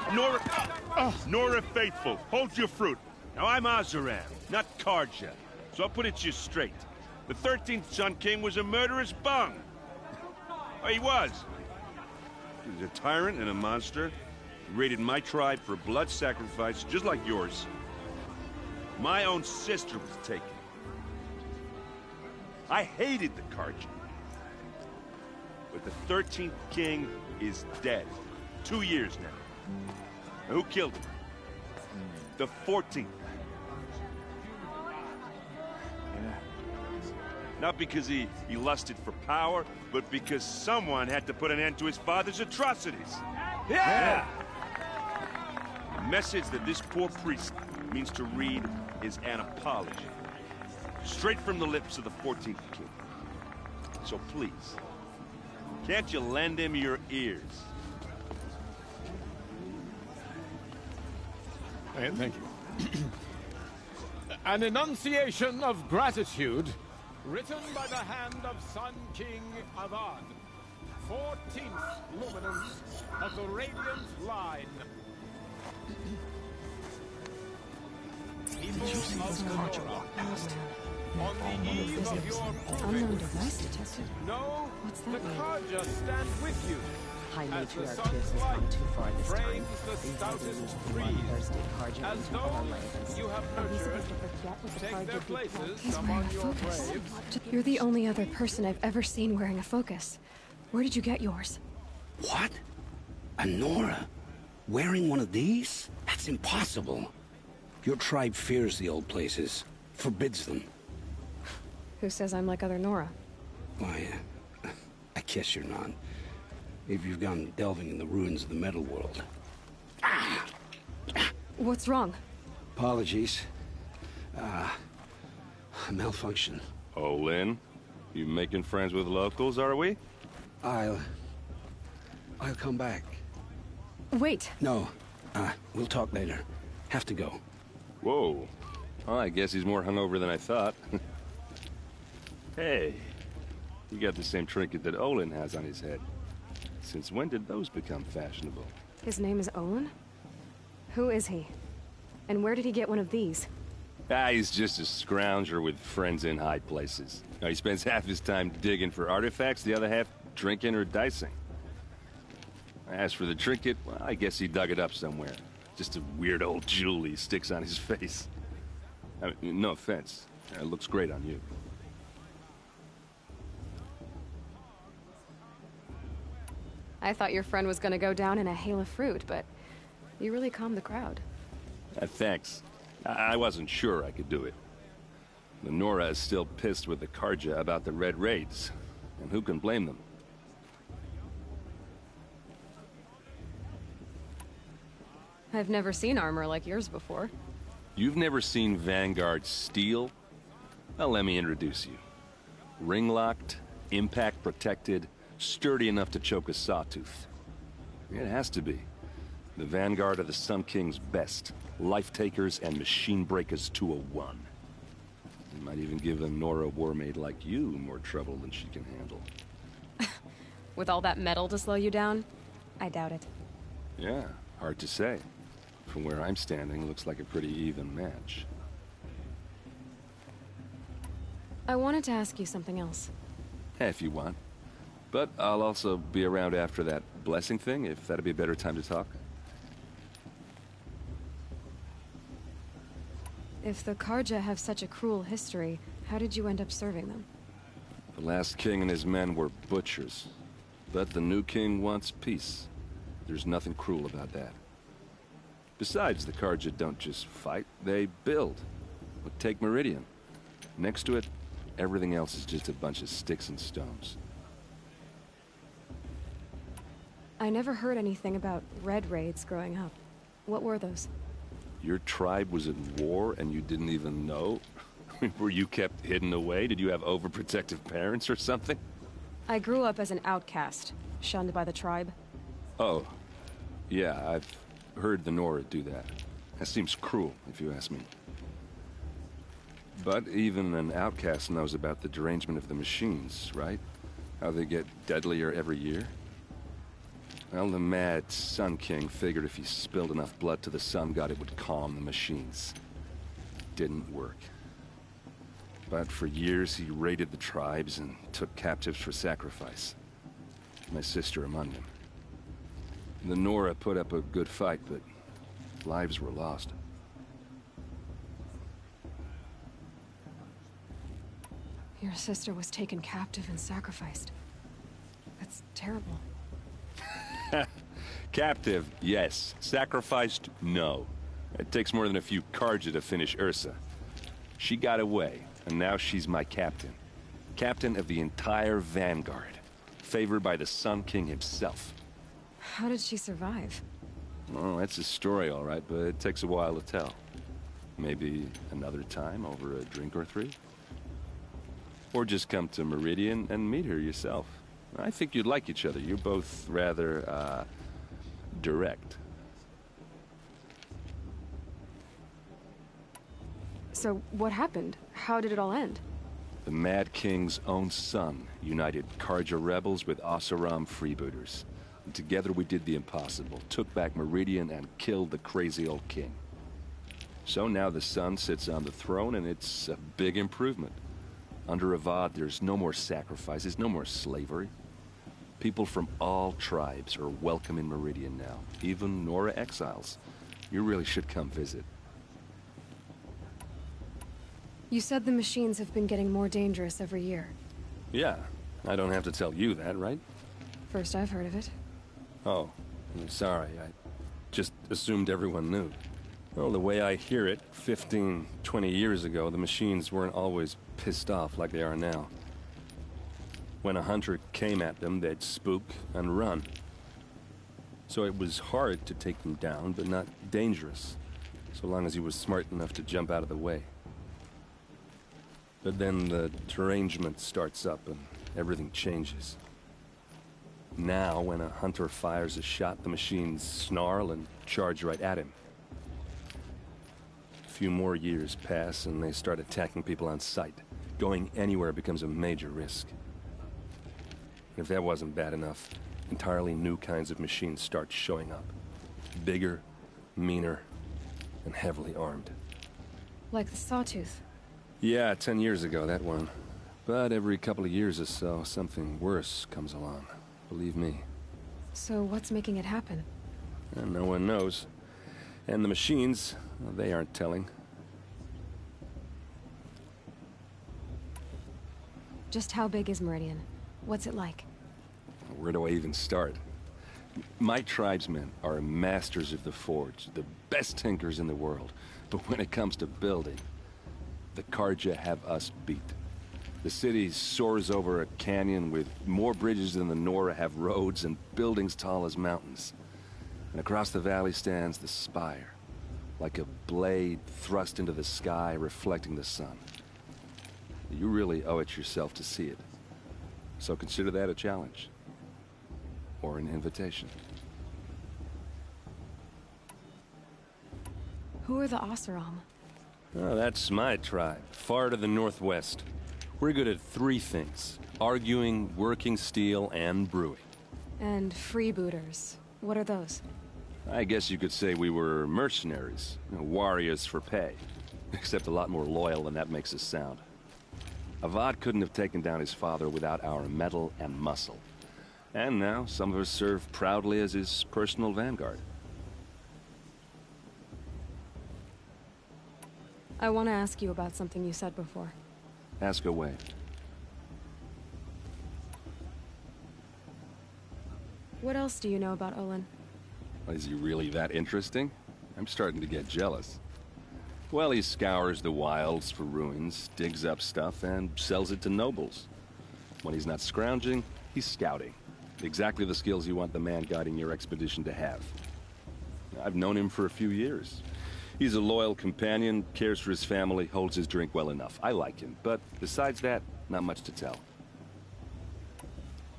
Nora Faithful, hold your fruit. Now, I'm Azaram, not Karja, so I'll put it to you straight. The 13th Sun King was a murderous bung. Oh, he was. He was a tyrant and a monster. He raided my tribe for blood sacrifice, just like yours. My own sister was taken. I hated the Karja. But the 13th king is dead. 2 years now. Now, who killed him? The 14th. Not because he lusted for power, but because someone had to put an end to his father's atrocities. Yeah! The message that this poor priest means to read is an apology. Straight from the lips of the 14th king. So please, can't you lend him your ears?
Thank you. An enunciation of gratitude written by the hand of Sun King Avad, 14th luminance of the Radiant Line. People of Nora, on the eve of your
Unknown device detected.
know
What's
the
that mean?
Karja stand with you.
High
As the
Matriarch
sun's
Tears has
light
gone too far this time.
frames the
These
stoutest
rebels who
trees.
bloodthirsty Karja
As
into our
those
lands.
you have
Are we supposed
nurtured,
to forget what the
take
Karja
their
did?
places
He's
among
wearing a
your
focus.
graves.
You're the only other person I've ever seen wearing a focus. Where did you get yours?
What? A Nora? Wearing one of these? That's impossible. Your tribe fears the old places, forbids them.
Who says I'm like other Nora?
Why, I guess you're not. If you've gone delving in the ruins of the metal world.
What's wrong?
Apologies. A malfunction.
Oh, Lynn? You making friends with locals, are we?
I'll come back.
Wait.
No. We'll talk later. Have to go.
Whoa. Well, I guess he's more hungover than I thought. Hey, you got the same trinket that Olin has on his head. Since when did those become fashionable?
His name is Olin? Who is he? And where did he get one of these?
He's just a scrounger with friends in high places. Now, he spends half his time digging for artifacts, the other half drinking or dicing. As for the trinket, well, I guess he dug it up somewhere. Just a weird old jewel he sticks on his face. I mean, no offense. It looks great on you.
I thought your friend was gonna go down in a hail of fruit, but you really calmed the crowd.
Thanks. I wasn't sure I could do it. The Nora is still pissed with the Karja about the Red Raids, and who can blame them?
I've never seen armor like yours before.
You've never seen Vanguard steel? Well, let me introduce you. Ring-locked, impact-protected, sturdy enough to choke a sawtooth. It has to be. The Vanguard of the Sun King's best. Life-takers and machine breakers to a one. It might even give a Nora warmaid like you more trouble than she can handle.
With all that metal to slow you down? I doubt it.
Yeah, hard to say. From where I'm standing, looks like a pretty even match.
I wanted to ask you something else.
If you want. But I'll also be around after that blessing thing, if that'd be a better time to talk.
If the Karja have such a cruel history, how did you end up serving them?
The last king and his men were butchers. But the new king wants peace. There's nothing cruel about that. Besides, the Karja don't just fight, they build. But take Meridian. Next to it, everything else is just a bunch of sticks and stones.
I never heard anything about Red Raids growing up. What were those?
Your tribe was at war and you didn't even know? Were you kept hidden away? Did you have overprotective parents or something?
I grew up as an outcast, shunned by the tribe.
Oh, yeah, I've heard the Nora do that. That seems cruel, if you ask me. But even an outcast knows about the derangement of the machines, right? How they get deadlier every year? Well, the mad Sun King figured if he spilled enough blood to the Sun God, it would calm the machines. Didn't work. But for years, he raided the tribes and took captives for sacrifice. My sister among them. The Nora put up a good fight, but lives were lost.
Your sister was taken captive and sacrificed. That's terrible.
Captive, yes. Sacrificed, no.
It takes more than a few Carja to finish Ursa. She got away, and now she's my captain. Captain of the entire Vanguard. Favored by the Sun King himself.
How did she survive?
Well, that's a story, all right, but it takes a while to tell. Maybe another time over a drink or three? Or just come to Meridian and meet her yourself. I think you'd like each other. You're both rather, direct.
So, what happened? How did it all end?
The Mad King's own son united Carja rebels with Oseram freebooters. And together we did the impossible, took back Meridian and killed the crazy old king. So now the son sits on the throne and it's a big improvement. Under Avad, there's no more sacrifices, no more slavery. People from all tribes are welcome in Meridian now, even Nora exiles. You really should come visit.
You said the machines have been getting more dangerous every year.
Yeah, I don't have to tell you that, right?
First I've heard of it.
Oh, I'm sorry. I just assumed everyone knew. Well, the way I hear it, 15, 20 years ago, the machines weren't always pissed off like they are now. When a hunter came at them, they'd spook and run. So it was hard to take them down, but not dangerous, so long as he was smart enough to jump out of the way. But then the derangement starts up and everything changes. Now, when a hunter fires a shot, the machines snarl and charge right at him. A few more years pass and they start attacking people on sight. Going anywhere becomes a major risk. If that wasn't bad enough, entirely new kinds of machines start showing up. Bigger, meaner, and heavily armed.
Like the Sawtooth.
Yeah, 10 years ago, that one. But every couple of years or so, something worse comes along. Believe me.
So what's making it happen?
And no one knows. And the machines, well, they aren't telling.
Just how big is Meridian? What's it like?
Where do I even start? My tribesmen are masters of the forge, the best tinkers in the world. But when it comes to building, the Carja have us beat. The city soars over a canyon with more bridges than the Nora have roads and buildings tall as mountains. And across the valley stands the spire, like a blade thrust into the sky reflecting the sun. You really owe it yourself to see it. So consider that a challenge. Or an invitation.
Who are the Oseram?
Oh, that's my tribe, far to the northwest. We're good at three things: arguing, working steel, and brewing.
And freebooters. What are those?
I guess you could say we were mercenaries, warriors for pay. Except a lot more loyal than that makes us sound. Avad couldn't have taken down his father without our metal and muscle. And now, some of us serve proudly as his personal vanguard.
I want to ask you about something you said before.
Ask away.
What else do you know about Olin?
Is he really that interesting? I'm starting to get jealous. Well, he scours the wilds for ruins, digs up stuff, and sells it to nobles. When he's not scrounging, he's scouting. Exactly the skills you want the man guiding your expedition to have. I've known him for a few years. He's a loyal companion, cares for his family, holds his drink well enough. I like him, but besides that, not much to tell.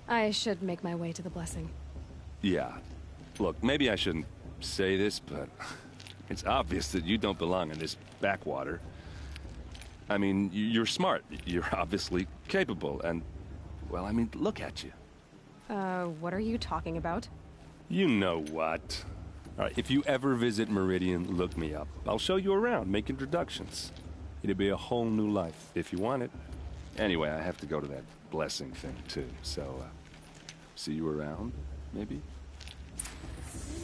I should make my way to the blessing.
Yeah. Look, maybe I shouldn't say this, but it's obvious that you don't belong in this backwater. I mean, you're smart. You're obviously capable, and, well, I mean, look at you.
What are you talking about?
You know what. All right, if you ever visit Meridian, look me up. I'll show you around, make introductions. It'll be a whole new life, if you want it. Anyway, I have to go to that blessing thing, too, so, see you around, maybe?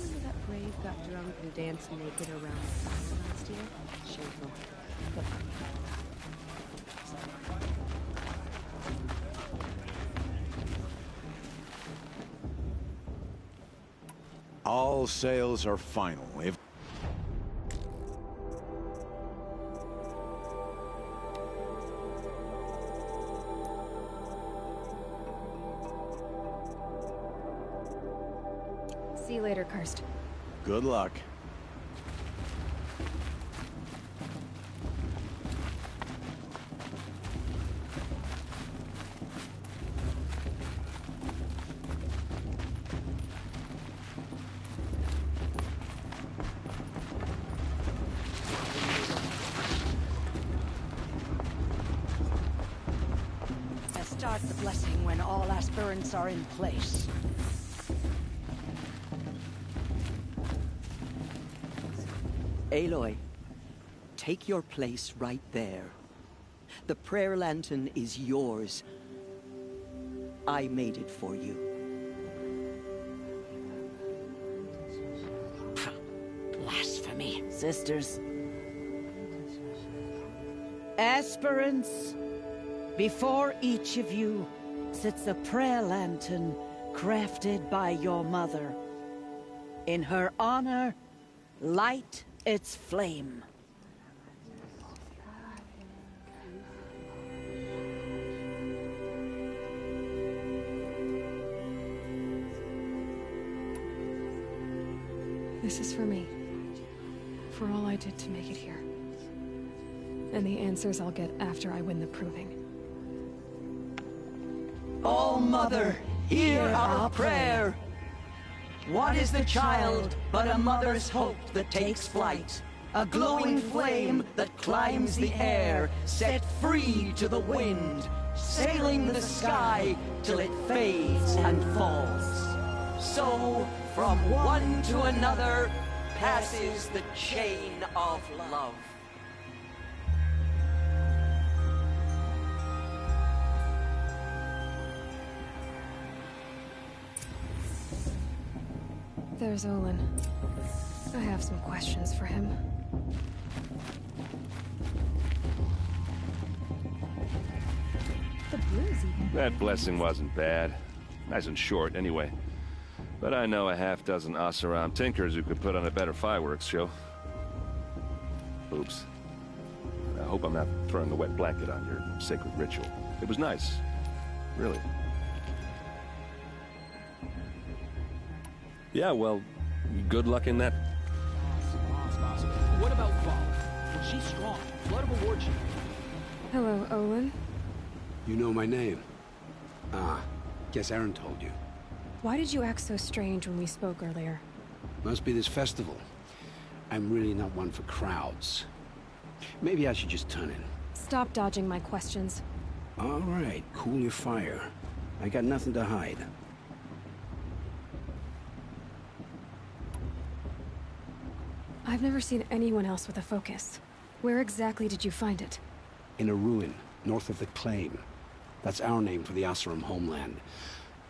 Remember that Brave got drunk and danced naked around the fire last year? Shameful. But
all sales are final. If
later, Kirst.
Good luck.
Start the blessing when all aspirants are in place.
Aloy, take your place right there. The prayer lantern is yours. I made it for you.
Blasphemy, sisters. Aspirants, before each of you sits a prayer lantern crafted by your mother. In her honor, light its flame.
This is for me. For all I did to make it here. And the answers I'll get after I win the proving.
All Mother, hear our prayer. What is the child but a mother's hope that takes flight? A glowing flame that climbs the air, set free to the wind, sailing the sky till it fades and falls. So, from one to another, passes the chain of love.
There's Olin. I have some questions for him.
The blues even.
That blessing wasn't bad. Nice and short, anyway. But I know a half-dozen Oseram tinkers who could put on a better fireworks show. Oops. I hope I'm not throwing a wet blanket on your sacred ritual. It was nice. Really. Yeah, well, good luck in that.
What about Val? She's strong. Blood of a war chief.
Hello, Olin.
You know my name? Ah, guess Aaron told you.
Why did you act so strange when we spoke earlier?
Must be this festival. I'm really not one for crowds. Maybe I should just turn in.
Stop dodging my questions.
All right, cool your fire. I got nothing to hide.
I've never seen anyone else with a focus. Where exactly did you find it?
In a ruin, north of the Claim. That's our name for the Oseram homeland.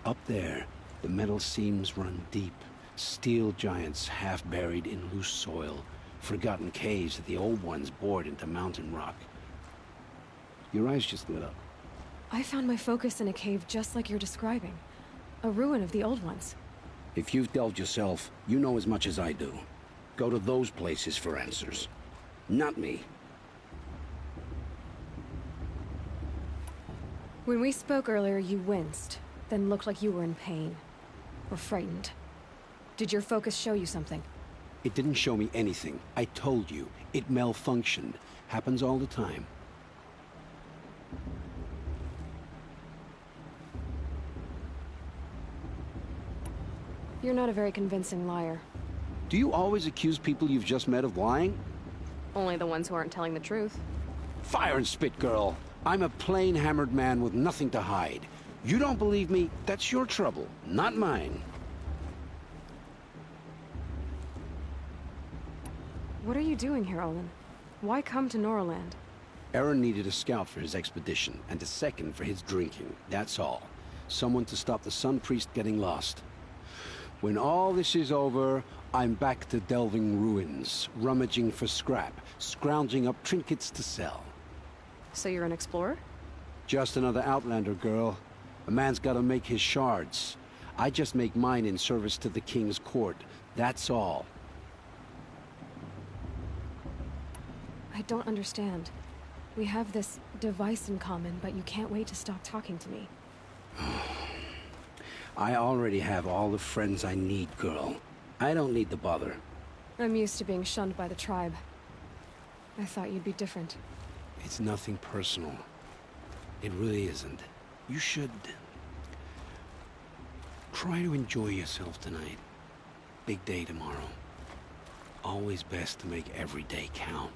Up there, the metal seams run deep. Steel giants half buried in loose soil. Forgotten caves that the old ones bored into mountain rock. Your eyes just lit up.
I found my focus in a cave just like you're describing. A ruin of the old ones.
If you've delved yourself, you know as much as I do. Go to those places for answers. Not me.
When we spoke earlier, you winced, then looked like you were in pain. Or frightened. Did your focus show you something?
It didn't show me anything. I told you. It malfunctioned. Happens all the time.
You're not a very convincing liar.
Do you always accuse people you've just met of lying?
Only the ones who aren't telling the truth.
Fire and spit, girl. I'm a plain hammered man with nothing to hide. You don't believe me, that's your trouble, not mine.
What are you doing here, Olin? Why come to Noraland?
Aaron needed a scout for his expedition, and a second for his drinking, that's all. Someone to stop the Sun Priest getting lost. When all this is over, I'm back to delving ruins, rummaging for scrap, scrounging up trinkets to sell.
So you're an explorer?
Just another Outlander, girl. A man's gotta make his shards. I just make mine in service to the King's court, that's all.
I don't understand. We have this device in common, but you can't wait to stop talking to me.
I already have all the friends I need, girl. I don't need the bother.
I'm used to being shunned by the tribe. I thought you'd be different.
It's nothing personal. It really isn't. You should... try to enjoy yourself tonight. Big day tomorrow. Always best to make every day count.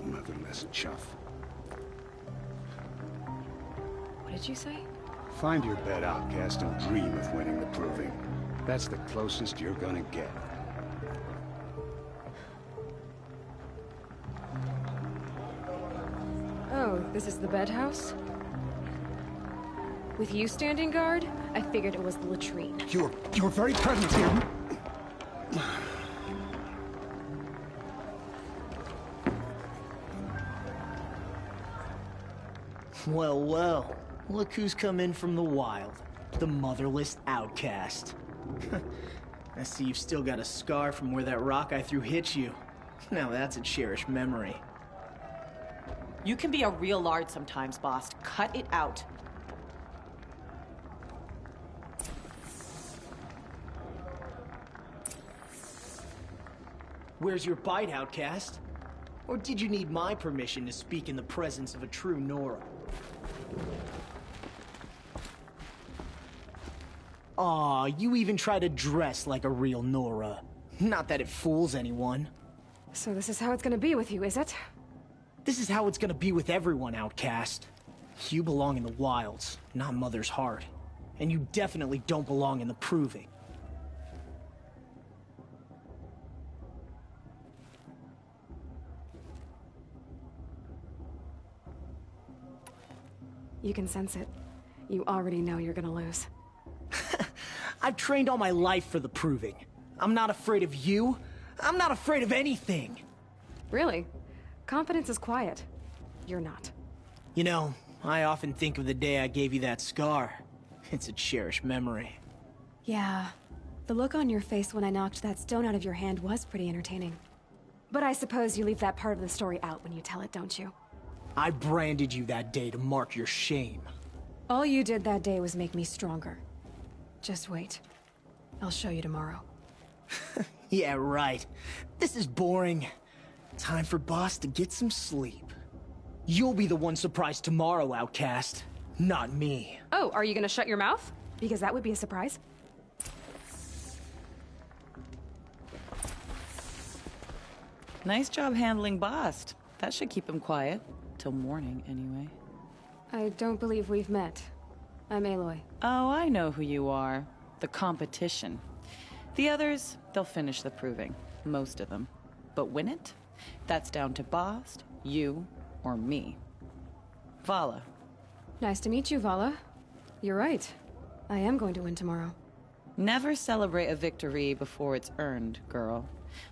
Motherless chuff.
What did you say?
Find your bed, outcast, and dream of winning the proving. That's the closest you're gonna get.
Oh, this is the bed house? With you standing guard, I figured it was the latrine.
Your very presence here...
Well, well. Look who's come in from the wild. The motherless outcast. I see you've still got a scar from where that rock I threw hit you. Now that's a cherished memory.
You can be a real lard sometimes, boss. Cut it out.
Where's your bite, outcast? Or did you need my permission to speak in the presence of a true Nora? Aw, you even try to dress like a real Nora. Not that it fools anyone.
So this is how it's gonna be with you, is it?
This is how it's gonna be with everyone, outcast. You belong in the wilds, not Mother's heart. And you definitely don't belong in the proving.
You can sense it. You already know you're gonna lose.
I've trained all my life for the proving. I'm not afraid of you. I'm not afraid of anything.
Really? Confidence is quiet. You're not.
You know, I often think of the day I gave you that scar. It's a cherished memory.
Yeah. The look on your face when I knocked that stone out of your hand was pretty entertaining. But I suppose you leave that part of the story out when you tell it, don't you?
I branded you that day to mark your shame.
All you did that day was make me stronger. Just wait. I'll show you tomorrow.
Yeah, right. This is boring. Time for Boss to get some sleep. You'll be the one surprised tomorrow, outcast. Not me.
Oh, are you gonna shut your mouth? Because that would be a surprise.
Nice job handling Bast. That should keep him quiet. Till morning, anyway.
I don't believe we've met. I'm Aloy.
Oh, I know who you are. The competition. The others, they'll finish the proving. Most of them. But win it? That's down to Bast, you, or me. Vala.
Nice to meet you, Vala. You're right. I am going to win tomorrow.
Never celebrate a victory before it's earned, girl.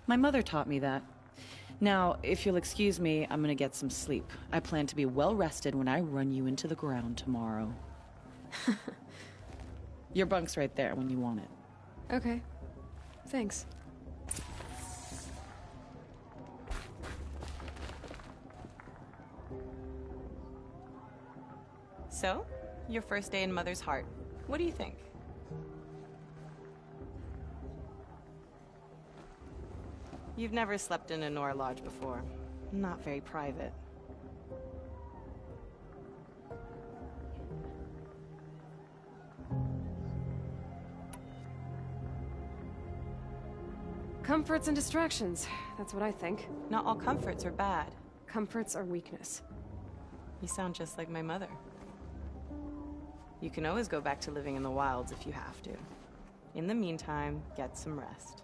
My mother taught me that. Now, if you'll excuse me, I'm gonna get some sleep. I plan to be well rested when I run you into the ground tomorrow. Your bunk's right there when you want it.
Okay. Thanks.
So, your first day in Mother's heart. What do you think? You've never slept in a Nora lodge before. Not very private.
Comforts and distractions. That's what I think.
Not all comforts are bad.
Comforts are weakness.
You sound just like my mother. You can always go back to living in the wilds if you have to. In the meantime, get some rest.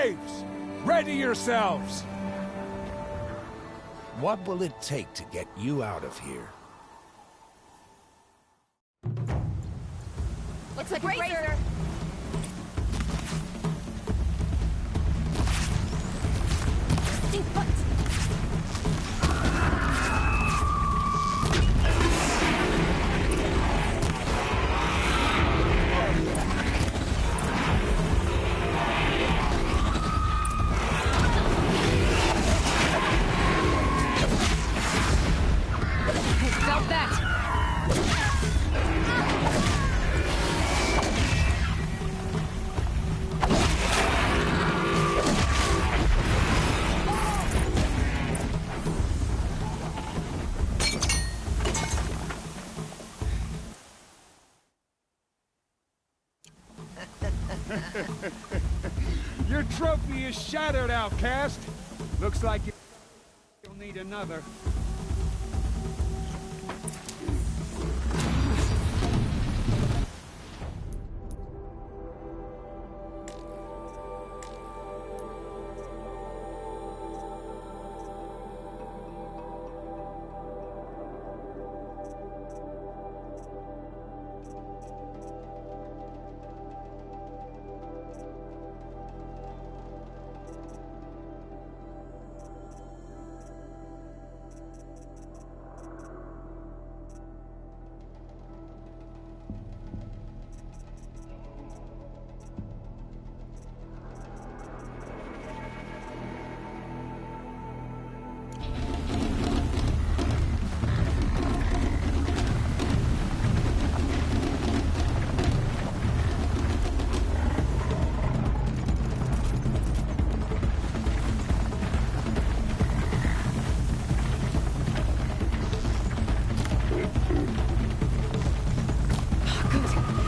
Braves! Ready yourselves!
What will it take to get you out of here?
Looks like a razor. Stay put. Felt that.
Your trophy is shattered, outcast. Looks like you'll need another.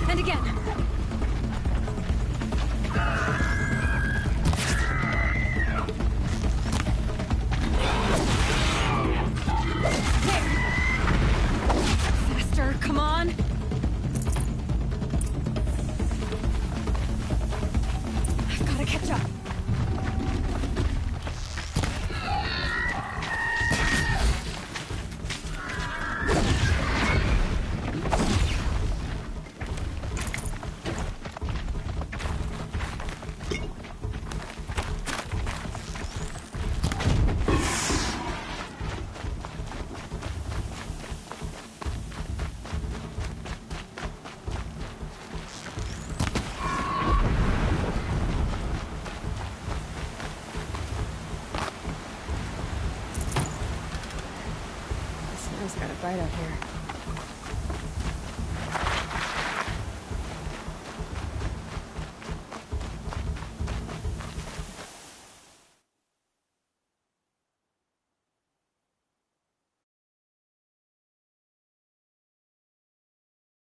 And again. Faster, come on. I've got to catch up. It's got a bite out here.